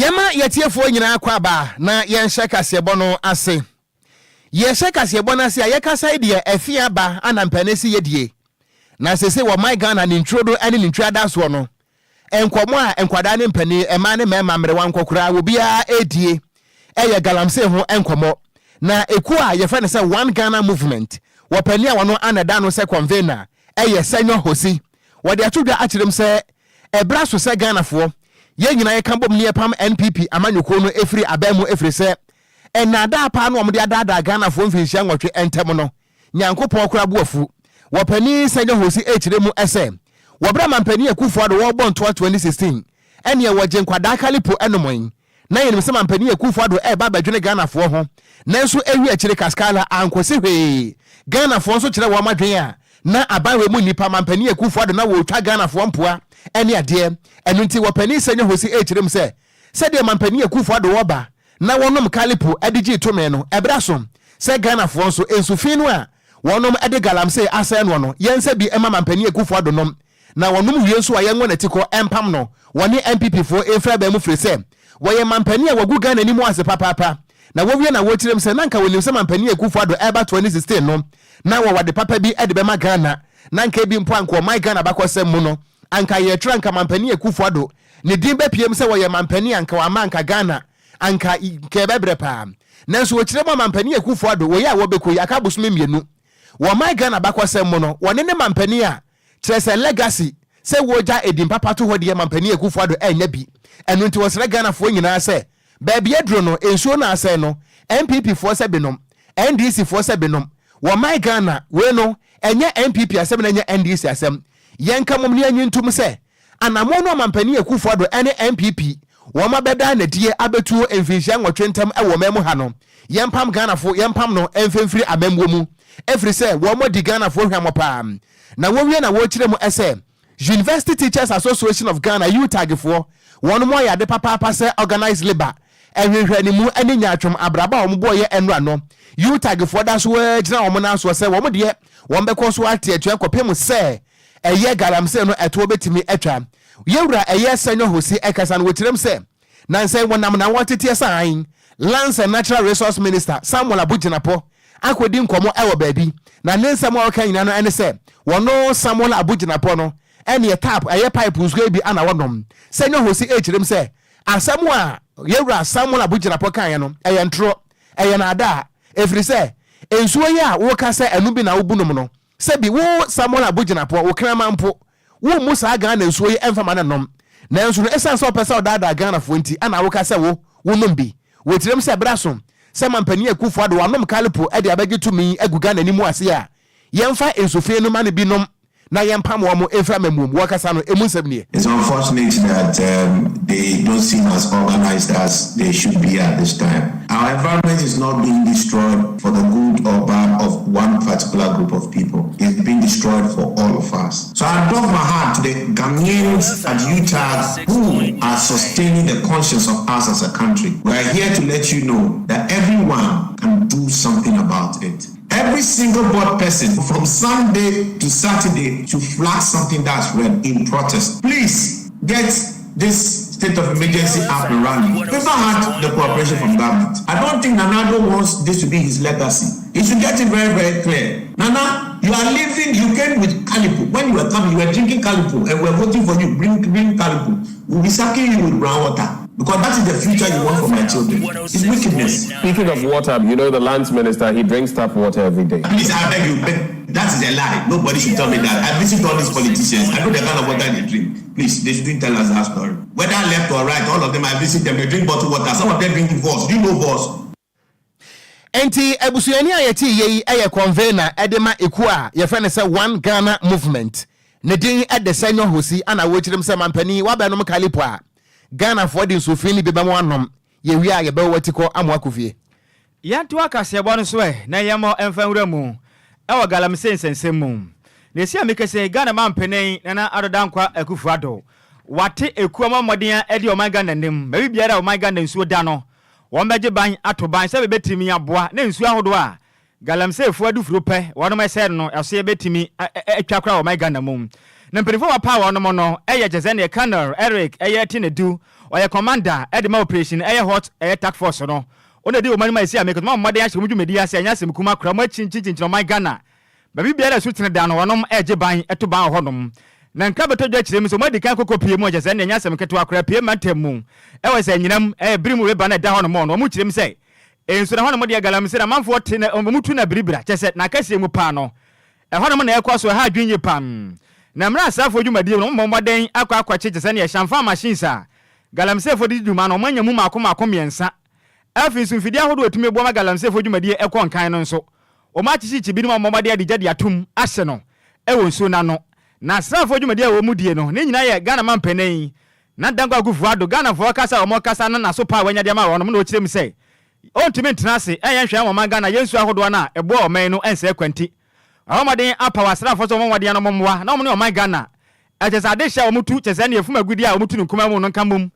Yama yetiefo nyina kwaba na yenhye kasebo no ase. Yenhye kasebo na ase ayekasa ide afia ba anampanesi yedie. Na sese wo my Ghana ni ntrodo ani ni ntwada so no. Enkomo a enkwada ne mpani ema ne mema mrewa nkokura obia edie. Eye galamse ho enkomo. Na eku a yefa ne se one Ghana movement. Wopani a wono anada no se convener. Eye senyo hosi. Wode atudwa akirem se ebra so se Ghana fo. Ye nyina ye kambom ne pam NPP amanyoko no efiri abamu efiri se enada pa no omde adada Ghana fo mfinhia nwotwe entem no nyankopon kora boafu wopani senyo hosi echiremu ese wobra mampani akufo do wo bon 2016 ene woje nkwada kalipo enomon na yenim se mampani akufo do ba badwene Ghana fo ho nanso ewi echire kaskala ankosi hwe Ghana fo so kire wo madwen a na abawe mu nipa mampani akufo do na wo twa Ghana fo mpoa ene ade enu nti wopani senyo hosi echirem se de mampani akufo do wo ba na wonom kalipo adigi to me no ebrasom se Ghana fo so ensufin no a wonom ade galamse asen no no yense bi ema mampani akufo do nom na wonom wie so a yenwo na tiko empam no woni MPP fo efra ba mu firi se woye mampani a wagu Ghana ni mu ase papa na wo wie na wo tirem se nanka wonim se mampani akufo do eba 2016 no na wo wade papa bi ade be ma Ghana nanka bi mpo anko my Ghana bakosem mu no anka ye tranka mampani akufo do ne din be piem se woye mampani anka wa manka Ghana anka kebebre pa nanso wo kirem mampani akufo do wo ya wo bekoyi aka bosume mienu wo my Ghana bakosem mu no wone ne mampani a Tresen legacy se woja edim papa to hode mampani akufo do enya bi enu nti wosere Ghana fo nyina se ba bia dro no ensuo na ase no MPP fo se binom NDC fo se binom wo my Ghana we no enye MPP asem na enye NDC asem yenka mom ne anyi ntum se anamo no mampani akufo do ene MPP wo mabeda na die abetuo emfinhia nwotwentem e wo memu ha no yempam Ghana fo yempam no emfemfiri amemwo mu efri se wo modi Ghana fo hwamopa na wo wie na wo kire mu ese University Teachers Association of Ghana UTAG fo won mo ya de papa se organize labor ehwehwani mu ani nyatwom abraba wo mo ye enra no UTAG fo da so gina wo na so se wo mo de wo mbekọ so ate atwa kopem se eye galamse no eto betimi atwa yewura eye senyo hosi ekasa no wotirem se nanse wonam na wotete san Lands and Natural Resource Minister Samuel Abujinapo akodi nkomo ewo baabi na nensam a okan nyina no ene se wono Samuel Abujinapo no ene tap eye pipe nsuo bi ana wonom senyo hosi echirem se asam a yewura Samuel Abujinapo kan ye no eye ntro eye na ada efri se ensuo ye a wo ka se enu bi na wobunum no se bi wo Samuel Abujinapo wo krama mpo wo musa ga na ensuo ye emfama na nom na ensuo no esan so pesa odada Ghana fo nti ana wo ka se wo nom bi wotirem se brasom se mampani akufo ado wanom kalipo ade abagitumi aguga nanimu ase a yemfa ensofie no mane binom na yempam wo mo efra mamum wakasa no emunsem ne. It's unfortunate that they don't seem as organized as they should be at this time. Our environment is not being destroyed for the good or bad of one particular group of people. It's being destroyed for all of us. So I drop my heart to the Ghanaians at UTAG who are sustaining the conscience of us as a country. We are here to let you know that everyone can do something about it. Every single board person from Sunday to Saturday to flag something that's red in protest. Please get this state of emergency up and running. We've not had the cooperation from government. I don't think Nanado wants this to be his legacy. He should get it very, very clear. Nana, you are living, you came with Calipo. When you were coming, you were drinking Calipo and we're voting for you. Bring Calipo. We'll be sacking you with brown water. Because that is the future you want for my children. It's wickedness. Speaking of water, you know the lands minister, he drinks tap water every day. Please, I beg you, that is a lie. Nobody should tell me that. I visit all these politicians. I know the kind of water they drink. Please, they shouldn't tell us that story. Whether left or right, all of them, I visit them, they drink bottled water. Some of them drink Voss. Do you know Voss? Enti ebusuani ayeti ye eye convener edema ekua ye friend say one Ghana movement. Ne din ede senyo hosi ana wo kirem se mampani wa ba no kalipo a Ghana for the Sofini Bebam one ye we are a bewatiko amwakufie. Yantu akase bon so na yemo emfanwura mu e galam sensensem mu. Ne sia meke se Ghana mampene na adodankwa akufuado. Wate ekuama modena e de o Ghana nim. Ba biara o Ghana nsuo da no. Won beje ban ato ban se betimi aboa na nsuo ahodo a galam se fuadu furo pe wono mese no eso ye betimi atwakra o Ghana mu. Na mpelifo wa power no mo no eye jeze ne Colonel Eric eye tinedu oye commander e de ma operation e hot e task force no ona di o mani ma si ameke ma mmade ahye mu dwumedi ase anya sem kuma kra ma chinchin no my Ghana ba bibia na sutene da no wonom eje ban eto ban honom na nka beto dwa kire mi so madi kan kokopie mu ojese na anya sem keto akra pie mantem e we se nyinam e brimu we ba na da honom no mu kire mi se enso na honom de galamse na manfo te na mutu na biribira chese na kase mu pa no e honom na ekwa so ha adwenye pam na mra asafo dwumadi no mmomden akwa chese na ye shamfa machines a galamse fo di dwuma no manya mu mako miensa afi so mfidi ahodo atumi bo ma galamse fo dwumadi ekọ nkan no nso o ma chichi chibi no mmomden ade jadi atum ahye no e wonso na no na asafo dwumadi a wo mudie no ne nyina ye Ghana mampenan na dango agufu ado Ghana fo kasa o mo kasa na so pa wanya de ma wono no chire mi se on timi ntenase ehwe wo ma Ghana yensu ahodo na ebo o man no ense kwanti ahomaden apa wasrafo so momwade no momwa na omne o ma Ghana ejesa ade hia o mutu chese na efuma gudi a o mutu nkuma mu no nkamum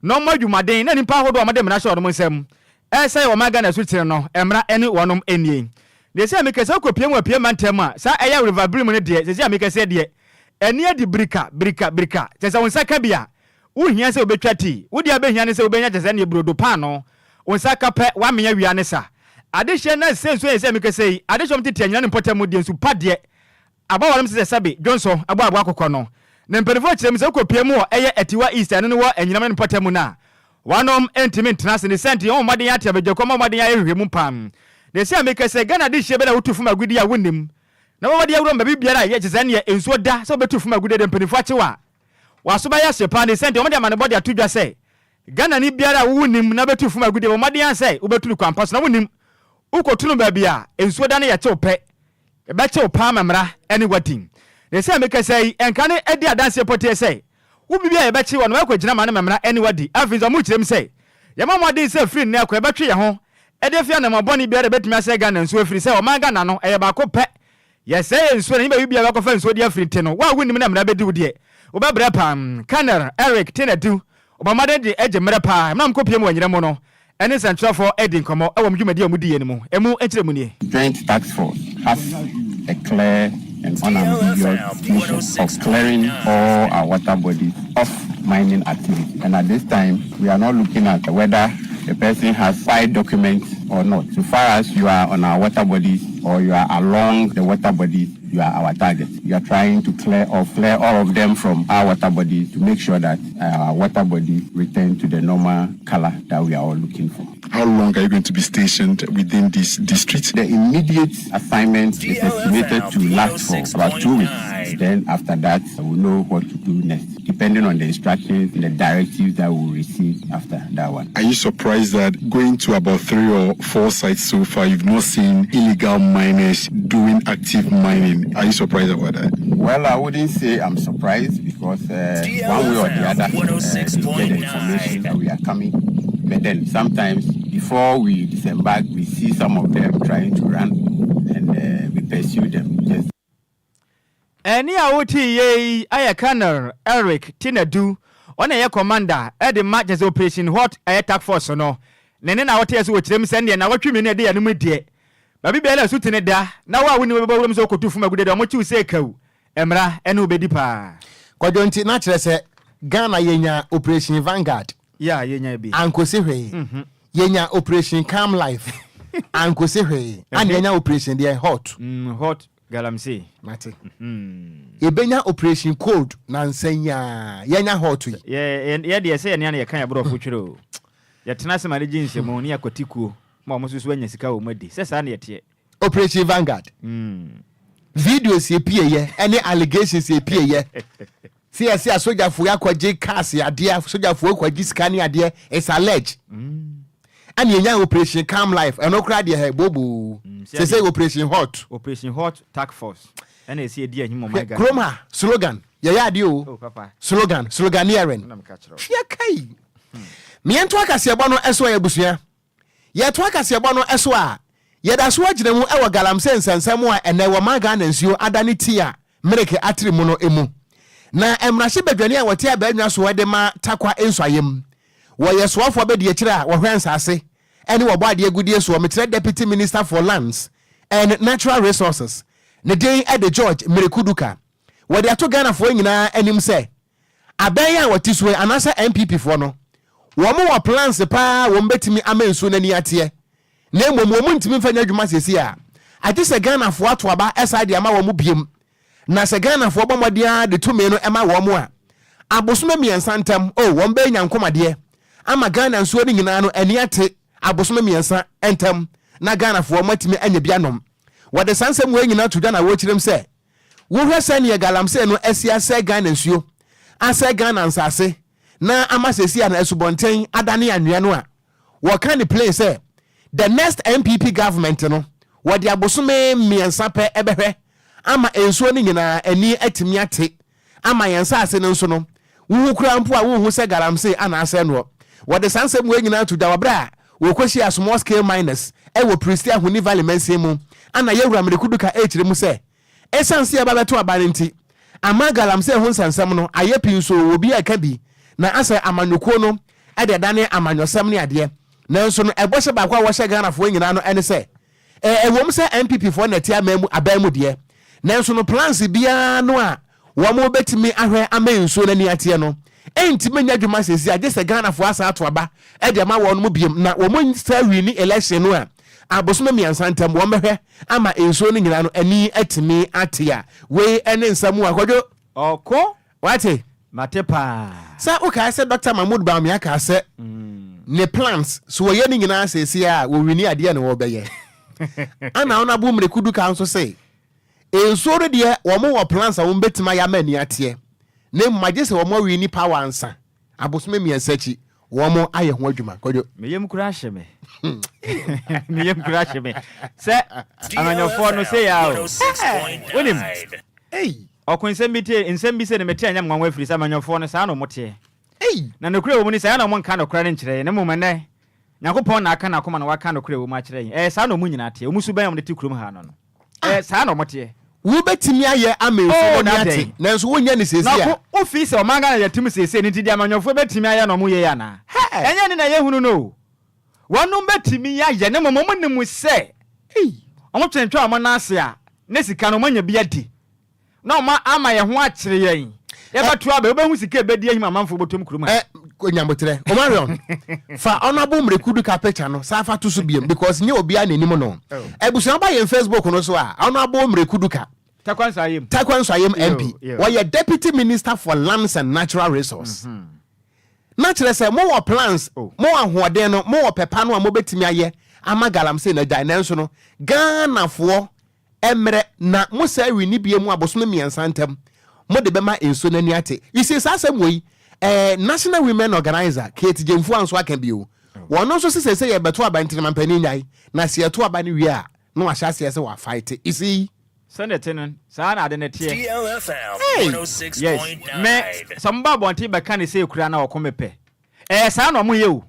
no madwumaden na nipa ahodo o ma de mra hye o no nsem ese o ma Ghana so tire no emra ene wonom enie de se ameke se kopie mu apie mantem a sa eya river brim ne de se ameke se de eni adi brika chese wonsa ka bia wo hia se obetwati wo dia be hia ne se obenya chese na ebrodo pa no wonsa ka pe wa menya wia ne sa ade hye na senso se ameke se ade hye mtete anyina ne potem de nsu pade abawalem se sabe Johnson abo akokọ no ne mperifo kire mi se kopie mu o eye etiwa east ane ne wo anyina ne potem na wanom entimi ntenase ne senti o made ya tiabejeko ma made ya ehwemu pam de se ameke se Ghana de hye be na wotufu magudi a wonim na made ya wuro mba biara ye chese ne ensuo da se obetufu magudi de mperifo achewa waso ba ya shepa ne senti o made amane body atudwa se Ghana ni biara wonim na betufu magudi o made ya se obetulu kwampa so na wonim ukotunu ba bia ensuo da ne ye cheope e ba cheopa mamra ene wadin de se ameke se enka ne edi adanse pote se wo bibia ye ba chi wo no akogina ma ne mamra ene wadi afinzo mu kirem se ye mama de se free ne akwa e ba twe ye ho e de fia na maboni biara betumi ase Ghana ensuo free se o ma Ghana no eye ba ko pe ye se ensuo ne bibia ba ko fa ensuo dia free te no wa wonim na mamra bedi wo de wo ba bra pam Kanel Eric Tinadu obamade de eje mra pa na mkopie mu anyira mu no ene central for edin komo e wo mdwumadi amudi ene mu emu enchire mu nie Joint Task Force has a clear and unambiguous mission of clearing all our water bodies of mining activity. And at this time, we are not looking at whether the person has filed documents or not. So far as you are on our water bodies or you are along the water bodies, you are our target. We are trying to clear all of them from our water bodies to make sure that our water bodies return to the normal color that we are all looking for. How long are you going to be stationed within this district? The immediate assignment is estimated to last for about 2 weeks. Then after that, we'll know what to do next, depending on the instructions and the directives that we'll receive after that one. Are you surprised that going to about 3 or 4 sites so far, you've not seen illegal miners doing active mining? Are you surprised about that? Well, I wouldn't say I'm surprised because one way or the other, we get the information that we are coming. But then sometimes before we disembark, we see some of them trying to run and we pursue them. Just eni awoti ye aya Kanel Eric Tinadu ona ye commander e de matches operation hot air task force no nene na wote yeso wokirem sende na wotwe me ne de ya no medie ba bibia la sutene da na wa woni we bawuram so kotufu magude de mo chiu se kawu emra ene obedi pa Kwadwo nti na kire se Ghana yenya operation Vanguard ya yenya bi ankosi hwe yenya operation Calm Life ankosi hwe and yenya operation there hot hot galamse mate ebenya operation cold na nsanya yenya hot ye de se ye ne ye kan ya bro fotwero ye tena se mare jinse mo ne yakotikuo ma mo susu anya sika wo madi se sa na ye te operation Vanguard videos ye pie ye any allegations ye pie ye see soja fo yakwaje cars ade soja fo yakwaje scan ade is alleged and yenya operation Calm Life and okra de he bobo say operation hot task force and e see dia nyimo my god kroma slogan ya ade o papa sloganeering ya kai miento akase ebo no eso ya busua ye to akase ebo no eso a ye da so agina mu e wo galamse nsensem a ene wo maga na nsuo adane tia mereke atri mu no emu na emrahye badwane a wote abanwa so wede ma takwa ensoayem wo yesoafo be de akira wo hwan sase ene wo bade agudie so metre deputy minister for lands and natural resources ne den ede George Merekuduka wo de ato Ghana fo nyina anim se aban ya wote so anasa MPP fo no wɔn wɔ plans pa wɔn betimi ama nsuo n'ani ateɛ na mmom wɔn ntimi mfa nya adwuma sesi a ate sɛ Ghana fo ato aba ɛsa de ama wɔn biem na sɛ Ghana fo bɔ mmɔden de tumi no ɛma wɔn a abosome mmiɛnsa ntam wɔn bɛyɛ nyankomadeɛ ama Ghana nsuo no nyinaa no ani ate abosome mmiɛnsa ntam na Ghana fo wɔn atimi anya bianom wɔde sansɛm wɔ nyinaa to Ghana wɔ kyerɛm sɛ wohwɛ sɛ ne galamsey no asia sɛ Ghana nsuo asɛ Ghana nsase na ama sesi a na asubɔnten adane anwea no a wɔka ne play sɛ the next MPP government no wɔde abosome mmiɛnsa pɛ ɛbɛhwɛ ama nsuo no nyinaa ani atimi ate ama yɛn nsase no nso no wohu kura mpo a wohu sɛ galamsey anaasɛ no wɔde sansɛm wɔ nyinaa to da wɔbrɛ a wɔkɔhyia small scale miners ɛwɔ Pristi Ahoni Valley mansie mu ana yɛwura mmerekuduka ɛkyerɛ mu sɛ ɛsanse ɛba bɛto aba no nti ama galamsey ho nsansɛm no ayɛ pii nso obi a ɛka bi na asɛ amanyɔkuo no ɛde dane amanyɔsɛm ne adeɛ nanso no ɛbɔhyɛ baako a wɔhyɛ Ghanafoɔ nyinaa no ɛne sɛ ɛwɔm sɛ MPP foɔ na ɛte aban mu deɛ nanso no plans biara no a wɔn bɛtumi ahwɛ ama nsuo n'ani ateɛ no ɛntimi nya adwuma sɛsi agye sɛ Ghanafoɔ asa ato aba ɛde ama wɔn mu biem na wɔn nsa wini election no a abosome mmiɛnsa ntam wɔn bɛhwɛ ama nsuo no nyinaa no ani atimi ate a wei ɛne nsɛm a Kwadwo ɔkɔ wate mate pa sɛ wokae sɛ Dr. Mahmoud Bawumia ka sɛ ne plans so wɔyɛ ne nyinaa sɛsi a wɔwini adeɛ ne wɔbɛyɛ ana ona bu mrekudu ka nso sɛ nsuo no deɛ wɔn wɔ plans a wɔn bɛtumi ayɛ ama ani ateɛ ne mmagye sɛ wɔn awini power ansa abosome mmiɛnsa akyi wɔn ayɛ ho adwuma Kwadwo meyam kura hyɛ me meyam kura hyɛ me sɛ amanyɔfoɔ no sɛ ya o wonim ɔko nsɛm bi sɛ ne mete anyam nwanwa afiri sɛ amanyɔfoɔ no saa na ɔmoteɛ na nokura wɔ mu ne saa na ɔmo nka nokora no nkyerɛ ne mmom ɛnɛ Nyankopɔn na aka na akoma na waka nokura wɔ mu akyerɛ yɛn saa na ɔmo nyinaa teɛ ɔmo su bɛn ɔmo de te kurom ha no saa na ɔmoteɛ wo betimi ayɛ ama nsuo no ate nanso wonya ne sesi a na ofi sɛ ɔman Ghana yɛ tim sesi ne ti di amanyɔfoɔ betimi ayɛ na ɔmo yɛ yana ɛnyɛ ne na yɛ hunu no wɔnom betimi ayɛ ne mmom ɔmo nim sɛ ɔmo twentwa ɔmo naase a ne sika no ɔmo nya bi adi na ɔmo ama yɛ ho akyere yɛn yɛbɛto aba wobɛhu sika ebedi ahim amanfo botom kurom ha konyamotre Omarion fa honorable mrekudu ka picture no sa fa to so biem because nye obi a nanim no ebusuan ba yɛn Facebook no so a honorable mrekudu ka Takwansayem MP why deputy minister for lands and natural resource natural say more plans more ahoɔden no more pepa no a mo betimi ayɛ ama galamsey na gya nanso no Ghana fo emre na mo sa wi ni bie mu abosom miɛnsa ntam mo de bema enso nani ate you see sa asɛm wei national women organizer Kate Jemfu anso aka bio wɔn nso sɛ yɛ beto aba ntina mampani nyai na se yeto aba ne wie a no ahya se sɛ wa fight you see Senator saa na ade ne tie DLFM 106.9 yes me samba bonti be kan se ekura na ɔkɔ mepɛ saa na ɔmo yɛ o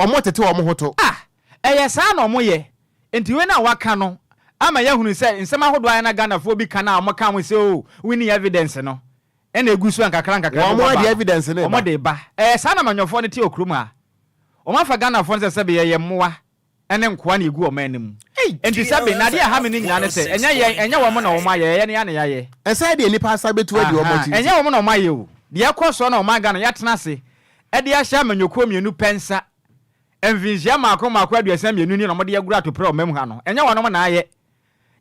ɔmo tete ɔmo hoto saa na ɔmo yɛ enti we na waka no ama yɛ hunu sɛ nsɛm ahodo ayi na Ghana fo bi kana ɔmo ka mo sɛ o we need evidence no ɛna egu so nkakra ɔmo de evidence ne ɔmo de ba saa na manyɔfo ne tie okurum a ɔmo afa Ghana fo sɛ be yɛ mmoa ɛne nkoa na egu ɔmo anim enti sabe na de ha me ne nyina ne sɛ ɛnya wɔn na ɔmo ayɛ ne ya ne yɛ ɛsɛ de nipa sabetu adi ɔmo ti ɛnya wɔn na ɔmo ayɛ o de ɛkɔ so na ɔmo Ghana yɛtena se ɛde ahyɛ amanyɔkuo mienu pensa envinjia maako aduasa mienu ni na ɔmo de agura atopre ɔmo mu ha no ɛnya wɔn na ayɛ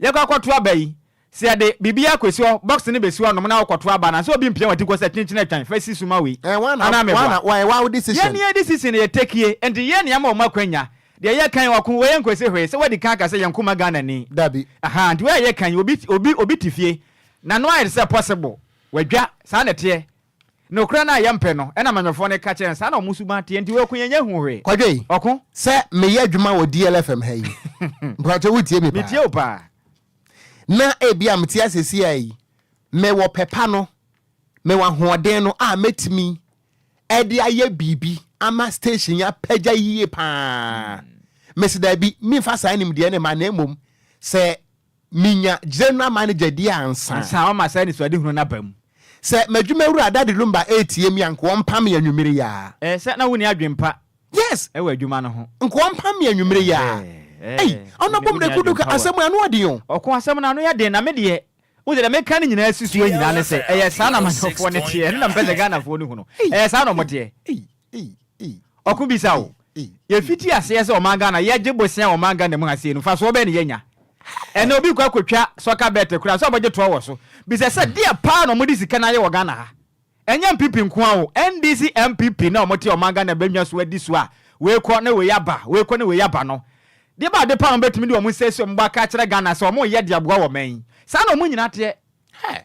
yɛkɔ akɔto aba yi sɛ de bibia kwesi hɔ box ne besi hɔ no na akɔto aba na sɛ obi mpia wati kɔ sɛ kyenkyena atwan fa si suma wi wana decision yɛne decision yɛ tekie enti yɛ ne ama ɔmo akwanya de yɛ kan wako wɔyɛ nkwesi hɔ sɛ wadi kan ka sɛ yɛn kuma Ghana ni dabi nti wɔyɛ kan obi tifie na no ayɛ sɛ possible wadwa saa na teɛ no kra na yɛ mpɛ no ɛna manyɔfo ne ka kyɛn saa na ɔmo suma teɛ enti wɔko yɛnyɛ hu hwe Kwadwo ɔko sɛ meyɛ adwuma wɔ DLFM ha yi mpacho wutie me pa metie o pa na ebia mte asesi ai me wo pepa no me wa hoɔden no a metimi ɛde ayɛ bibi ama station ya pagya yie pa mesida bi mi fa sa anim de ne ma na emom sɛ minya general manager di ansa o ma sa ni so ade hunu na bam sɛ madwuma wura adade Lumba ATM yanko mpam ya nwumire ya sɛ na woni adwempa yes ɛwɔ adwuma no ho nko mpam ya nwumire ya ona bom de kudu ka asɛm anu ade yo ɔko asɛm na anu ya de na me de wo de me kan nyina asisuo nyina ne sɛ saa na manyɔfo ne tie na mpɛ de Ghana fo ne hu no saa na mo de okubisa o ye fiti ase se o manga na ye gebosia o manga na mu ase no fa so be ne yenya ene obi kwa kwatwa soka bet kura so oboje to wo so bisa se dia pa no mudi sika na ye wo Ghana ha enya MPP nko a o NDC MPP na omoti o manga na benwa so adi so a we ko na we yaba no de ba de pa no betimi de o mu sese mba ka kire Ghana se o mo ye de aboa wo man sa na o mu nyina te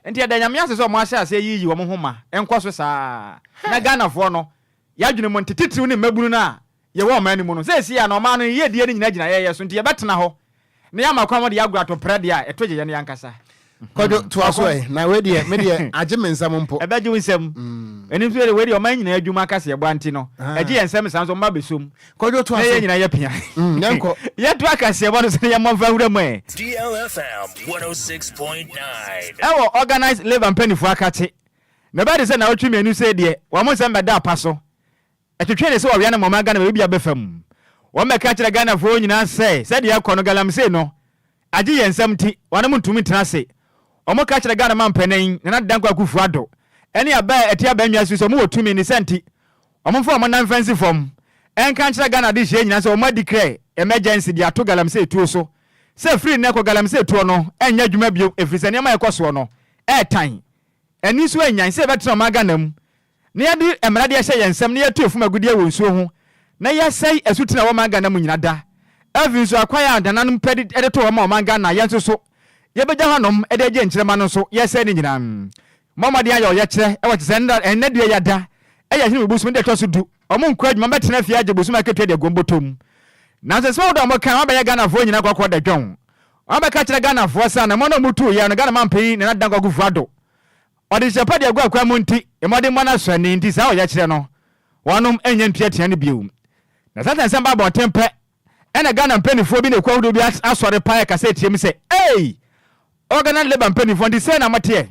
enti ya da nyamia se o mo ahya ase yiyi wo mo homa enko so saa na Ghana fo no ya dwene mo ntititiw ne mabunu na ye wo man ni mu no sese ya na o man no ye die ni nyina gina ye so enti ye betena ho ne ya makwa mo de agura to prade a etoje ye ne yankasa Kwadwo to aso na we de me de age mensam mpo e beje nsam enim so de we de o man nyina adwuma kase ye bwanti no eje ye nsam sanso mba besom Kwadwo to aso ye nyina ye pia nyanko ye to akase ye bwano se ye mo fa wura mo DLFM 106.9 ewo organized labor and penny for akate na ba de se na otwi menu se de wo mo nsam beda apaso etwetwe ne se wo na mo maga na be bia befam wo me ka kire Ghana fo nyina se de yakono galamse no age ye nsam ti wana mo ntumi tena se omo ka kire Ghana man panen na danko akufu ado ene aba eti aba nwa so mo wotumi ni senti omo fo omo nan fancy form en ka kire Ghana de hye nyina se omo declare emergency de ato galamse tuo so se free ne ko galamse tuo no enya dwuma bio efrise ne ma ekoso no tan eni so enyan se betena ma Ghana mu ne yadi emrade hye ye nsam ne yatu efuma gudie wo nsuo ho na yasai esutina wo ma Ghana mu nyina da Evin so akwaya dananum pedi edeto wo ma Ghana yenso so ye beja hanom ede je nkyerema no so yese ni nyina mama dia yo ye kire e wo tsenda enne de ya da e ya hinu busu de to so du omo nkwa adwuma betena fia age busu ma ketu de gombotom na se so do mo kan abaye Ghana fo nyina kwakwa da dwon abaka kire Ghana fo sa na mo no mutu ye no Ghana man pei na dango gufu ado odi sepa de agwa kwa munti e mo de mo na so ni nti sa wo ye kire no wonom enye ntuatia ne biu na satan samba bo tempe ena Ghana mpenifo bi ne kwawdo bi asore pae ka se tiem se Organized labor mpenifo ndi se na mate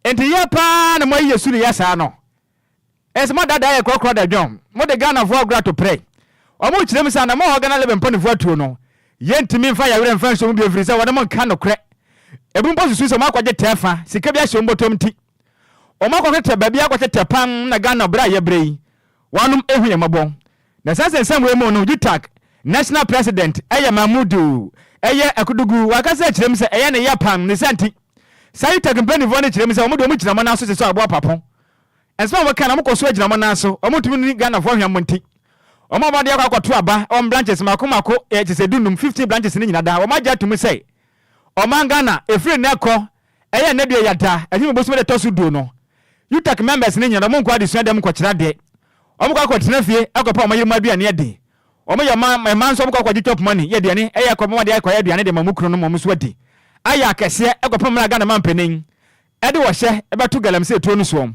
enti ya pa na mo yesu ne ya sa no esma dada ye kokro da dwom mo de Ghana fo agura to pray o mo kirem sa na mo organized labor mpenifo atuo no ye ntimi mfa ya were mfa so mu bi efiri se wona mo nka no kre ebun po susu so mo akwaje tefa sika bi ahye mbotom ti o mo akwaje ba bi akwaje tepan na Ghana bra ye brei wanum ehu ye mabon na sase nsam we mo no utak national president eye Mamudu eye akudugu wakase kirem se eye ne yapan ne santi sai takmpani vo ne kirem se omo do kina mana so se so abo papon ensma wo kana mo koso agina mana so omo tumi ni Ghana fo hwam nti omo ba de akwato aba on branches makomako e se dunum 50 branches ni nyina da omo agya tumi se omo Ghana efiri ne ko eye ne de yada ehim bo so de tosu do no utak members ni nyina mo nkwa de suadem ko kira de omo kwa tena fie akopa omo yirma bia ne de omo ya man so kwa top money ye de ne eya ko mo de akwa ye de ne de mamukro no mo so adi aya kese akopa mra Ghana man penin e de wo hye e beto galamse tuo no so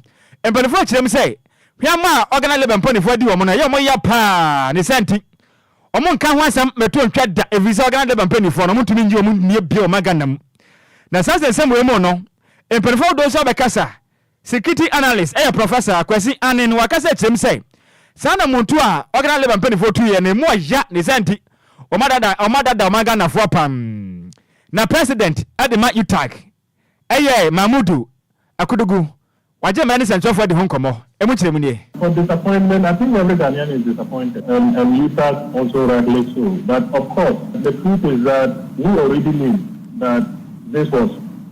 empanifo kirem sei hwama organize labor empanifo di wo mo na ye mo ya pa ne senti omo nka ho asem meto ntwa da evisa organize labor empanifo no mo tumi nji omo nie bia o Ghana mu na sase nsem we mo no empanifo do so be kasa security analyst professor akwasi anen wakasa kirem sei sana muntu a organize labor mpenifo tu ye ne mo ya ne senti o maga na fo pam na president adema utak Mamudu akudugu waje mani central for the honkomo emu kire mu nie for disappointment. I think every Ghanaian is disappointed and utak also rightly so, but of course the truth is that we already knew that this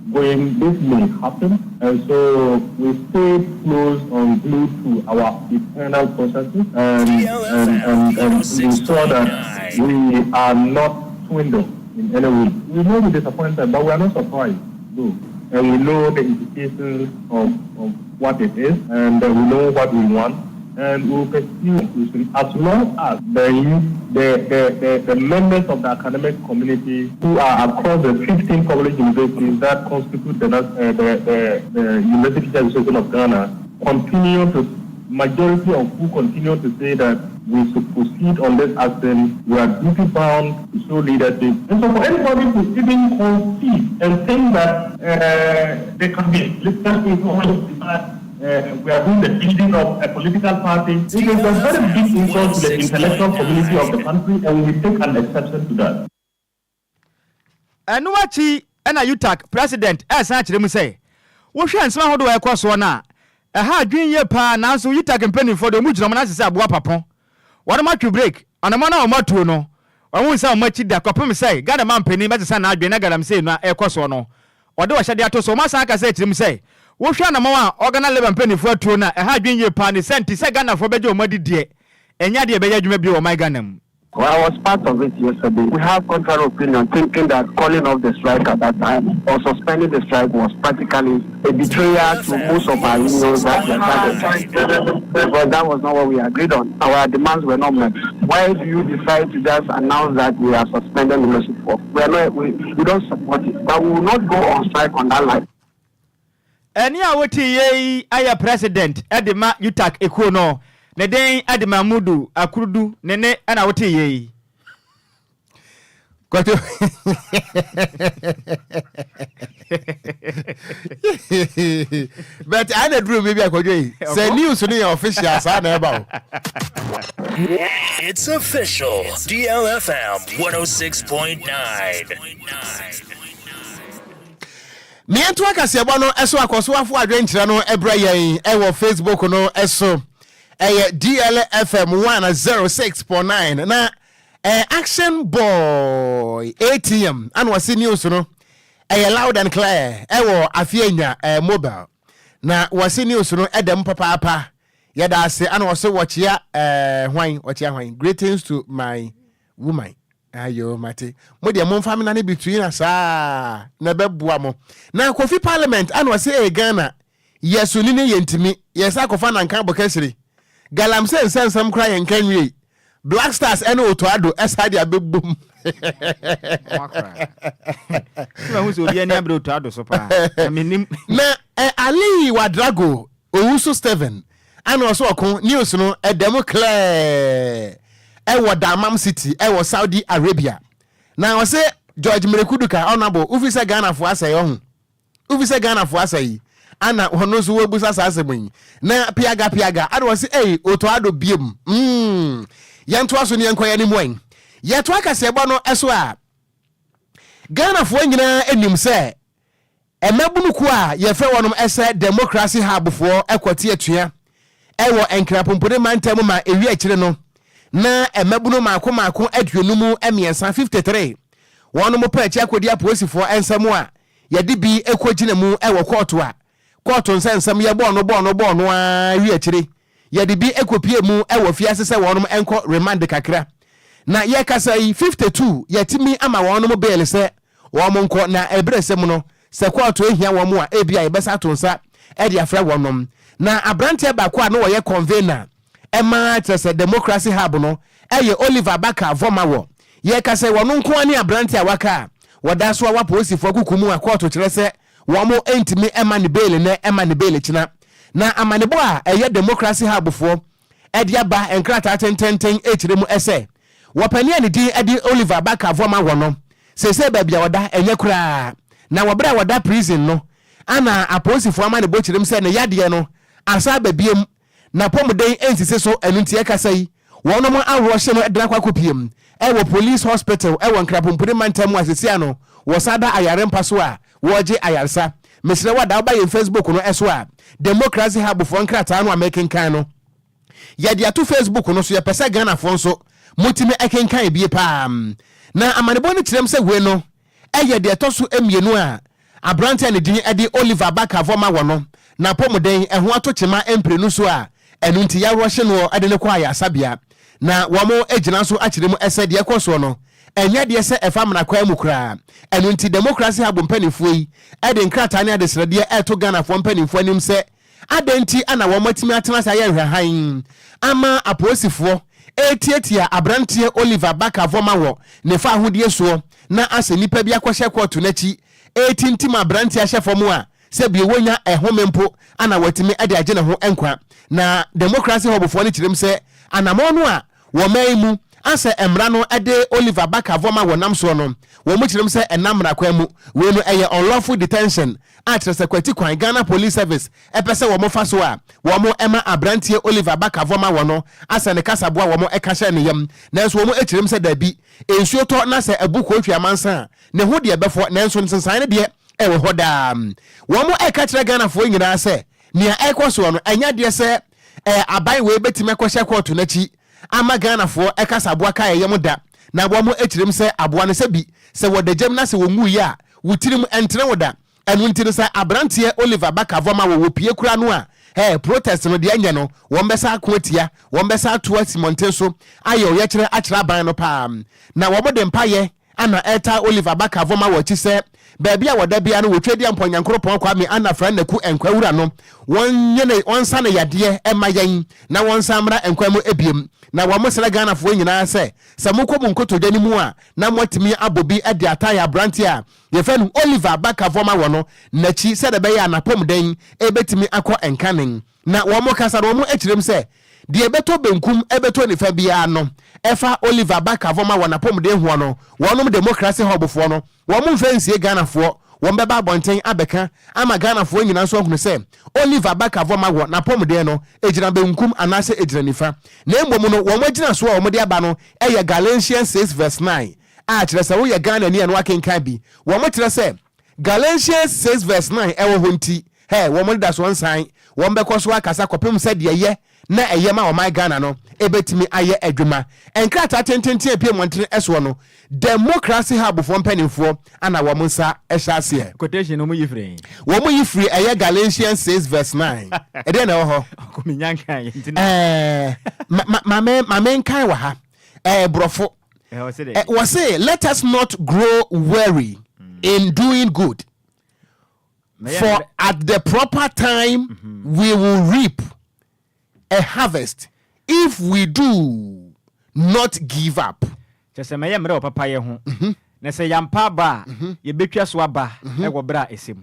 may happen, and so we stayed close and glued to our internal processes, and we saw that we are not swindled in any way. We may be disappointed, but we are not surprised, though. And we know the implications of what it is, and we know what we want, and we will pursue as long as the members of the academic community who are across the 15 public universities that constitute the University Association of Ghana majority of who continue to say that we should proceed on this action. We are duty bound to show leadership. And so for anybody to even concede and think that there can be we are doing the building of a political party, it is a very big insult to the intellectual community of the country, and we take an exception to that. And what and utak president as actually say, what chance how do I cross one? Aha adwin ye pa na so yita campaign for the mujina na se aboa papon. What ma twi break. Anama na o matuo no. Omo say o machi da kopem say Ghana man pani ma say na adwen na galam say na ekoso no. Ode wa hyade ato so ma san aka say tirim say wo hwa na ma organa level pani fo atuo na aha adwen ye pa ni senti say Ghana fo beje o madi die. Enya de beje adwuma bi o my Ghana mu. Well, I was part of it yesterday. We have contrary opinion, thinking that calling off the strike at that time or suspending the strike was practically a betrayal to most of our unions that were started. But that was not what we agreed on. Our demands were not met. Why do you decide to just announce that we are suspending membership for? We don't support it, but we will not go on strike on that line. Any awoti ye aya president Edema Yutak Ekono. Ne den Adima Mudu akurudu nene ana wote ye Kwadwo but I don't know maybe Kwadwo say news ni official sa na eba. It's official. DLFM 106.9. Me ento akasiebo no eso akoso afo adwenkyere no ebra yen e wo Facebook no eso DLFM 106.9 na action boy ATM and was news no loud and clear wo afianya mobile na was news no edem papa yada se and was watch ya hwan greetings to my woman ayo mate mo de mo family na between us na beboa mo na Kofi Parliament and was Ghana yesu ni ne yentimi yesa kofa na nkan bokasiri Galam say some cry and can we Black Stars and Otoado aside a big boom. Na Ali Wadrago Owusu Steven and also news no a demo clear Damam City Saudi Arabia. Now I say George Merekuduka honorable Ufisa Ghana for us Ufisa Ghana for us ana hono so webusa sasebun na piaga ado wase Otoado biem yanto aso ne yankoya ni mwen yeto akasebo no eso a Ghana fo nyina enim se emabunu ku a ye fe wonom ese democracy hub fo ekwote atua ewo enkrapompone mantam ma ewi akire no na emabunu maako aduonumu emiensa 53 wonom pa achi akodi aposifo ensam a ye de bi ekogina mu ewo court a court nsensam ye bono a wi akire ye de bi ekopie mu ewo fiase se wonom enko remand kakra na ye kasa yi 52 yetimi ama wonom bail se womonko na ebresem no se court ehia womo a ebia ye besa tonsa e de afra wonom na abrante ba kwa no ye convener ema trese democracy hub no eye Oliver Baka Vomawo ye kasa wonon ko ani abrante awaka wada so wa posifo kukumu a court kire se womo entimi ema ne bail na ema ne bail kina na amanebo a eye democracy hub fo e de aba enkrata tenten echiremu ese wopani ani din edi Oliver Baka Vomawo no sese ba bia wada enye kura na wobra wada prison no ana aposifo amane bochirem se ne yade no asa babiem na pomden ensise so enuntie kasai wono mo awrohye no edra kwa kopiem ewo police hospital ewo nkrapompure mantamu asisia no wosada ayare mpaso a woje ayarsa mesre wada ba ye Facebook no eso a democracy hub fo nkrata no American kan no yade ato Facebook no so ye pese Ghana fo nso mutime ekenkan bie pa na amanebo no kirem se we no eye de toso emienu a abrante ne din edi Oliver Baka Vomawo no na pomden eho atochema emprenu so a enunti ya rohye no ade ne kwa ya sabia na womo ejina so akirem ese de ekoso no enye de se efamna kwa mu kra enunti democracy hub mpanifo yi ede nkrata ne ade srede eto Ghana fo mpanifo anim se adenti ana womatimi atena sa ye hwehan ama aposifo etietia abrante Oliver Baka Vomawo ne fa ahodie so na ase nipa bia kwahye kotu nachi etintim abrante ahyefo mu a se bie wonya ehomempo ana watimi ade agye ne ho enkwa na democracy hub fo ne kirem se anamono a wo maimu ase emra no ade Oliver Baka Vomawo nam so no wo mu kirem se enamra kwa mu we no eye unlawful detention at sekwati kwan Ghana Police Service epese wo mo fa so a wo mo ema abrante Oliver Baka Vomawo no ase ne kasaboa wo mo ekahye ne yam nanso wo mo ekirem se dabi ensuo to na se ebuko atwamansa ne ho de ebefo nanso nsensan ne de ewo hoda wo mo ekakire Ghana fo nyina se nia ekwo so no enya de se aban we betime kwhye court na chi ama Ghana fo ekasa aboa ka yem da na bo mo etirem se aboa ne se bi se wodagem na se womu yi a wutirim entre woda enu ntiri se abrantie Oliver Bakavoma wo pie kura no a protest no de anya no won besa akotia won besa atoa Simonten so ayo ye kire akira ban no pa na wo de mpaye ana eta Oliver Bakavoma wo chi se baby a woda bia no wotwedi amponyankropon kwa me ana fra naku enkwawura no won yene won sa na yade emayen na won samra enkwam ebiem na wo mosere Ghana fo nyina se samukobu nkoto ni mu a na motimi abobi ade ataya brantia ye fe no Oliver Bakavoma wo no na chi se de be ya napom den ebetimi akọ enkanen na wo mo kasa wo mo ekirem se de ebeto benkum ebeto ni fa bia no efa Oliver Bakavoma wo napom den ho no wonom democracy hub fo no wo mo mfensie Ghana fo wo mbeba bonten abeka ama Ghana fo nyina so hunu se Oliver Bakavoma wo napom den no ejira benkum anase ejira nifa na embom no wo mo gina so wo mo de aba no eye Galatians 6:9 a kire se wo ye Ghana ni eno akenkan bi wo mo kire se Galatians 6:9 ewo honti wo mo da so nsan wo mbekọ so akasa kopem se de ye na eyema o my Ghana no ebetimi aye adwuma enkrata tententen apie montre eso no democracy hub for mpanimfo ana wo nsa ehya quotation no mu yifre eye Galatians 6:9 ede na ho kominyanka ma kan wa ha brofo we say let us not grow weary in doing good, for at the proper time we will reap a harvest if we do not give up. Just a mayor of papa ho. Na say yampa ba ye betwa so aba e wo bra esem.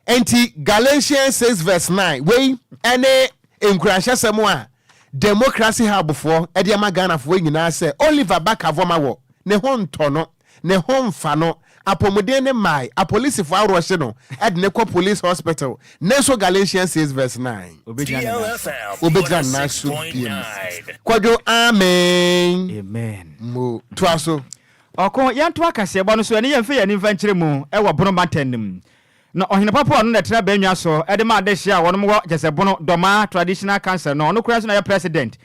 Enti Galatians 6:9 we ene enkurahye semo a democracy hub for e de ma Ghana fo nyina se Oliver Bakavoma wo ne ho ntono ne ho mfa no apomuden ne mai a police for awrohye no e de ne ko police hospital ne so Galatians 6:9 DLFM na so Kwadwo amen mo twaso oko yanto akase bo no so ene yemfe yani mfa nkire mu e wo bono matennim na ohene papa no na tra banwa so e de ma de hia wono mo jese bono doma traditional council no no kura so na ya president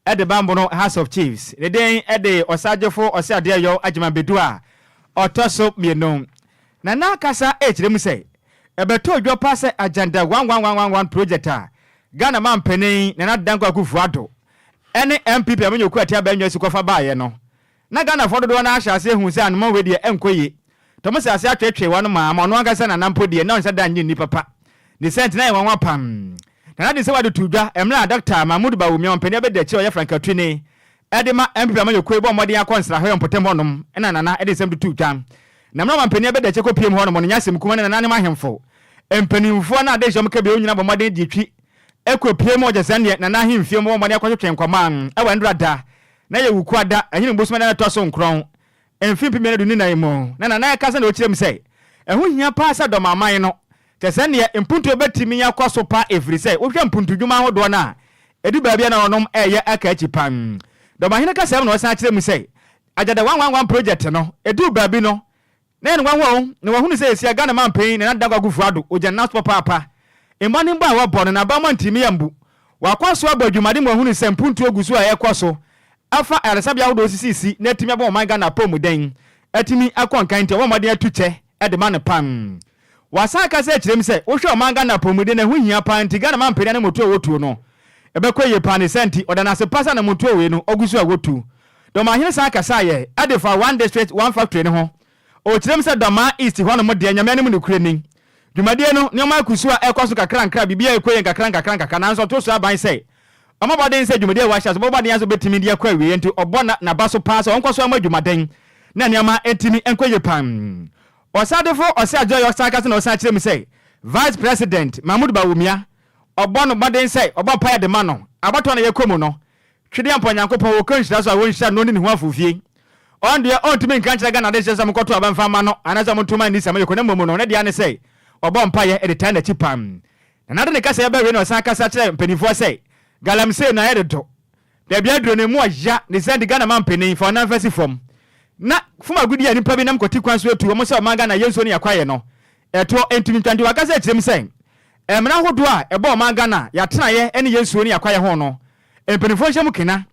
e de bambo no House of Chiefs ne den e de osajefo osiade yo agima bedu a otoso mienu na akasa ekirem sei ebeto odwo passe agenda 11111 project a Ghana man penin na danko Akufo-Addo ene MPP amenyoku atia banwa sikofa baaye no na Ghana fodo na ahyase hu se anoma we de enkoye tomo se ase atwetwe wano ma no agasa na nampo de na onse da nyi ni papa ni sent na enwa pam na de se wade tudwa emra Dr. Mahmoud Bawumia ompani be de che oya Frank Atwine edema MPP amenyoku ebo modern akonsra ho empotem honom ena nana ede sem de tudwa na mra ompani be de che kopiem honom no nyasem kuma na nane mahemfo empanimfo na de jom ka be onyina bo modern ditwi ekopiem ojese ne na ahemfie mo modern akwotwe nkwaman e wandrada na ye wukwada anyine mbosoma na to so nkron emfimpi me na duni na imo na kasa na okirem sei ehu hia pa sa do maman no tese ne empuntu ebetimi yakwaso pa every sei wo hwe mpuntu dwuma ho do na edu baabia na onom eye aka achi pam do mahine kasa na osan kirem sei ajada 111 project no edu baabi no na en wanwo na wahunu sei sia Ghana man pen na dagwa Akufo-Addo oja na papa emani mba wa bon na ba mantimi yambu wakwaso abadwumade mo hunu sei mpuntu ogusu a yakwaso afa aresabia wodo sisi na timi aba man Ghana pomuden atimi akonkan nti wo made atuche ede man pam wasa ka se kirem se wo hwe man Ghana pomuden na hu hia pa nti Ghana man pere na moto wotu no ebekwaye pa senti odana se pasa na moto we no ogusu a wotu do ma hene sa ka sa ye ade fa one district one factory ne ho o kirem se doma east ho no mo de nyame anim ne kurani dwumadie no ne ma kusu a ekoso kakra bibia ekwaye kakra na nso to so aban se Omobaden se dwumade wa hya so bobaden aso betimi dia kwa wie enti obona na baso pass onkoso amadwumaden na niama etimi enkoye pam osadefo osajoy osakase na osakire mi say vice president Mahmoud Bawumia obono baden say obopa de mano abato na yekomu no twede amponyankopon wo kanhira so a wonhira no ni hu afofie onde ontimi nkanchira Ghana de sesam koto abanfa ma no anaza mutuma ni sama yekona momu no ne dia ne say obompa ye edita na chipam na nade ne kasa ya bawe no osakase kire mpenifo say galamse na edeto de bia dro ne mu aja ne send Ghana man penin for na fasi form na fuma gudi ya nipa bi nam koti kwanso etu mo se o manga na yenso ne yakwaye no eto entimi twandi wakasa ekirem sen emra hodo a ebo man Ghana ya tena ye ene yesuo ni akwaye ho no empenifo hyem kena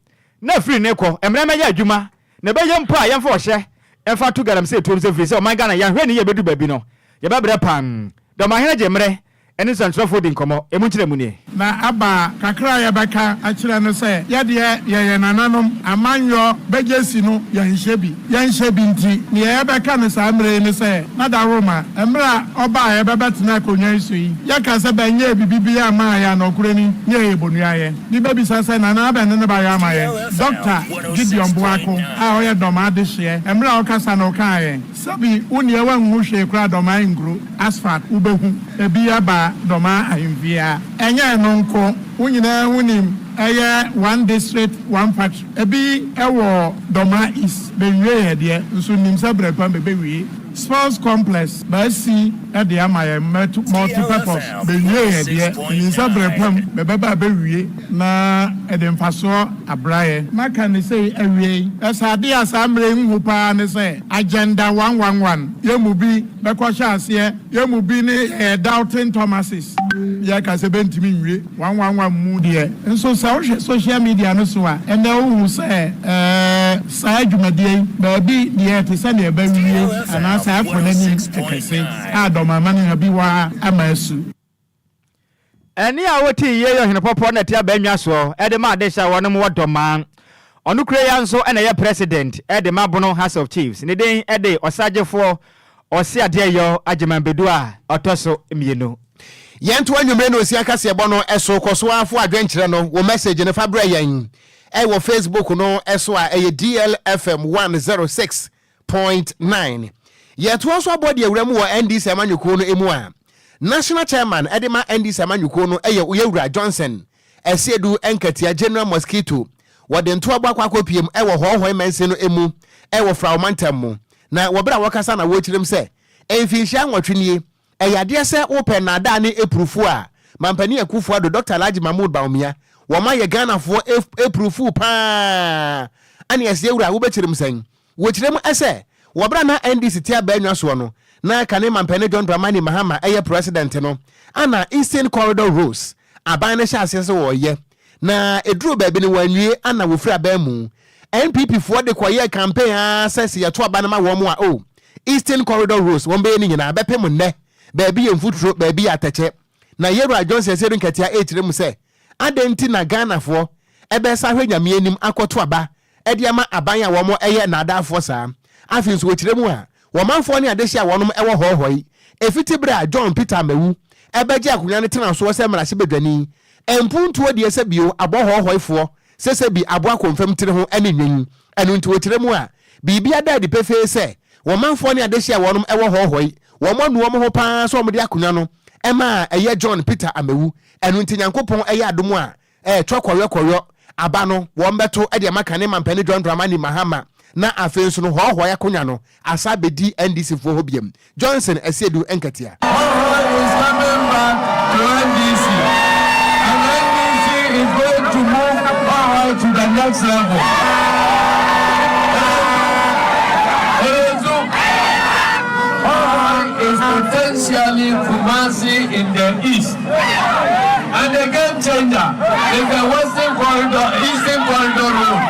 na free ne kɔ emra meya adwuma na be yem po a yemfa ohye emfa to garam se to free se man Ghana ya hwe ne ye bedu babi no ye ba bre pam do ma hene jemre ene santrofo din komo emu kyerɛ mu ne na aba kakra ya baka akyerɛ no sɛ ye nananom amanyo begesi no yanhye bi nti ne ye baka no saa mre ne sɛ na da Roma emra oba ye bebetena konwa iso yi ye ka sɛ banye bibibi ama ya na okurani ne ye bonua ye ni babi sɛ nana aba ne ba ya ama ye Dr. Gideon Boako a oye doma de hye emra okasa na oka ye sabi unie wa nhu hwe kra doma ngro asfalt ubehu ebi aba doma ahimvia enye no nko unyina hunim eye one district one factory ebi ewo doma is bewie hede nso nimsa brepa bewie sports complex basi ede amaye multi-purpose bewie hede nimsa brepa bebeba bewie na ede mfaso abraye maka ne sei awie esade asamre nhu pa ne sei agenda 111 yemubi bekosha ase yemubi ne Doubting Thomases ya ka se bentimi nwie 111 mu de nso social media no so a ene wo se sa adwumadie ba bi de te se ne ba wie ana sa akonani ekese adoma mane ha bi wa amasu eni a woti ye yo hene popo na tia ba nwa so e de ma de sha wono mo doma onu kure ya nso ene ye president e de ma bono House of Chiefs ne den e de osagefo osi ade yo agemambedu a otoso mienu yentu anwumre no osi akase ebo no eso koso afo adwenkyere no wo message ne fa bra yan wo Facebook no eso a DLFM 106.9 yetu also abodi awura mu wo NDC amanyuko no emu a national chairman edema NDC amanyuko no Uyewura Johnson esiedu enkatia General Mosquito wodento agbakwa kopiem wo hohoi mense no emu wo fraumantam mu na wobra wakasa na wo kyerem se emfinhia nwotwenie eyade se open na da ne epurufu a mampani akufu ado Dr. Alhaji Mahmoud Baumia wo ma ye Ghana fo epurufu pa ani ese ewura wo bekyerem sen wo kyerem ese wobra na NDC tia ba anwa so no na kane mampani John Dramani Mahama president no ana Eastern Corridor Rules aban ne hya se wo ye na eduro ba bi ne wanwie ana wo fira ba mu NPP for de kwaye campaign asese ye to abanama wo mu a Eastern Corridor Rules won be ni nyina bepem nne baabi yemfuturo baabi atache na Yewura Johnson seru nkatia etirem se adenti na Ghana fo ebe sa hwanyame anim akoto aba ede ama aban ya wo mo eye na adafo saa afin so wetirem a wo manfo ne adehia wonom ewo hohoi efiti bra John Peter Mewu ebeje akonya ne tena so se mara se bedwani empuntuo de ese bio abo hohoifo sese bi abo akonfam tire ho anenwen anu nti wetirem a bibia da di pefe se wo manfo ne adehia wonom ewo hohoi wo mo nuo mo ho pa so mo de akonya no ema eye John Peter Amewu enu nti Nyankopon eye adomu a twakoyo aba no wo mbeto e de maka ne mampani John Dramani Mahama na afenso no hoho ya konya no asa bedi NDC fo hobiem Johnson esiedu enkatia is coming back to NDC and NDC is going to move to the next level. Is potentially Kumasi in the east, and the game changer is the Western Corridor, Eastern Corridor Road.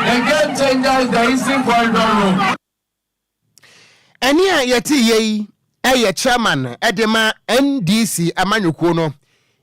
The game changer is the Eastern Corridor Road. Eni a yeti ye chairman edema NDC amanyuko no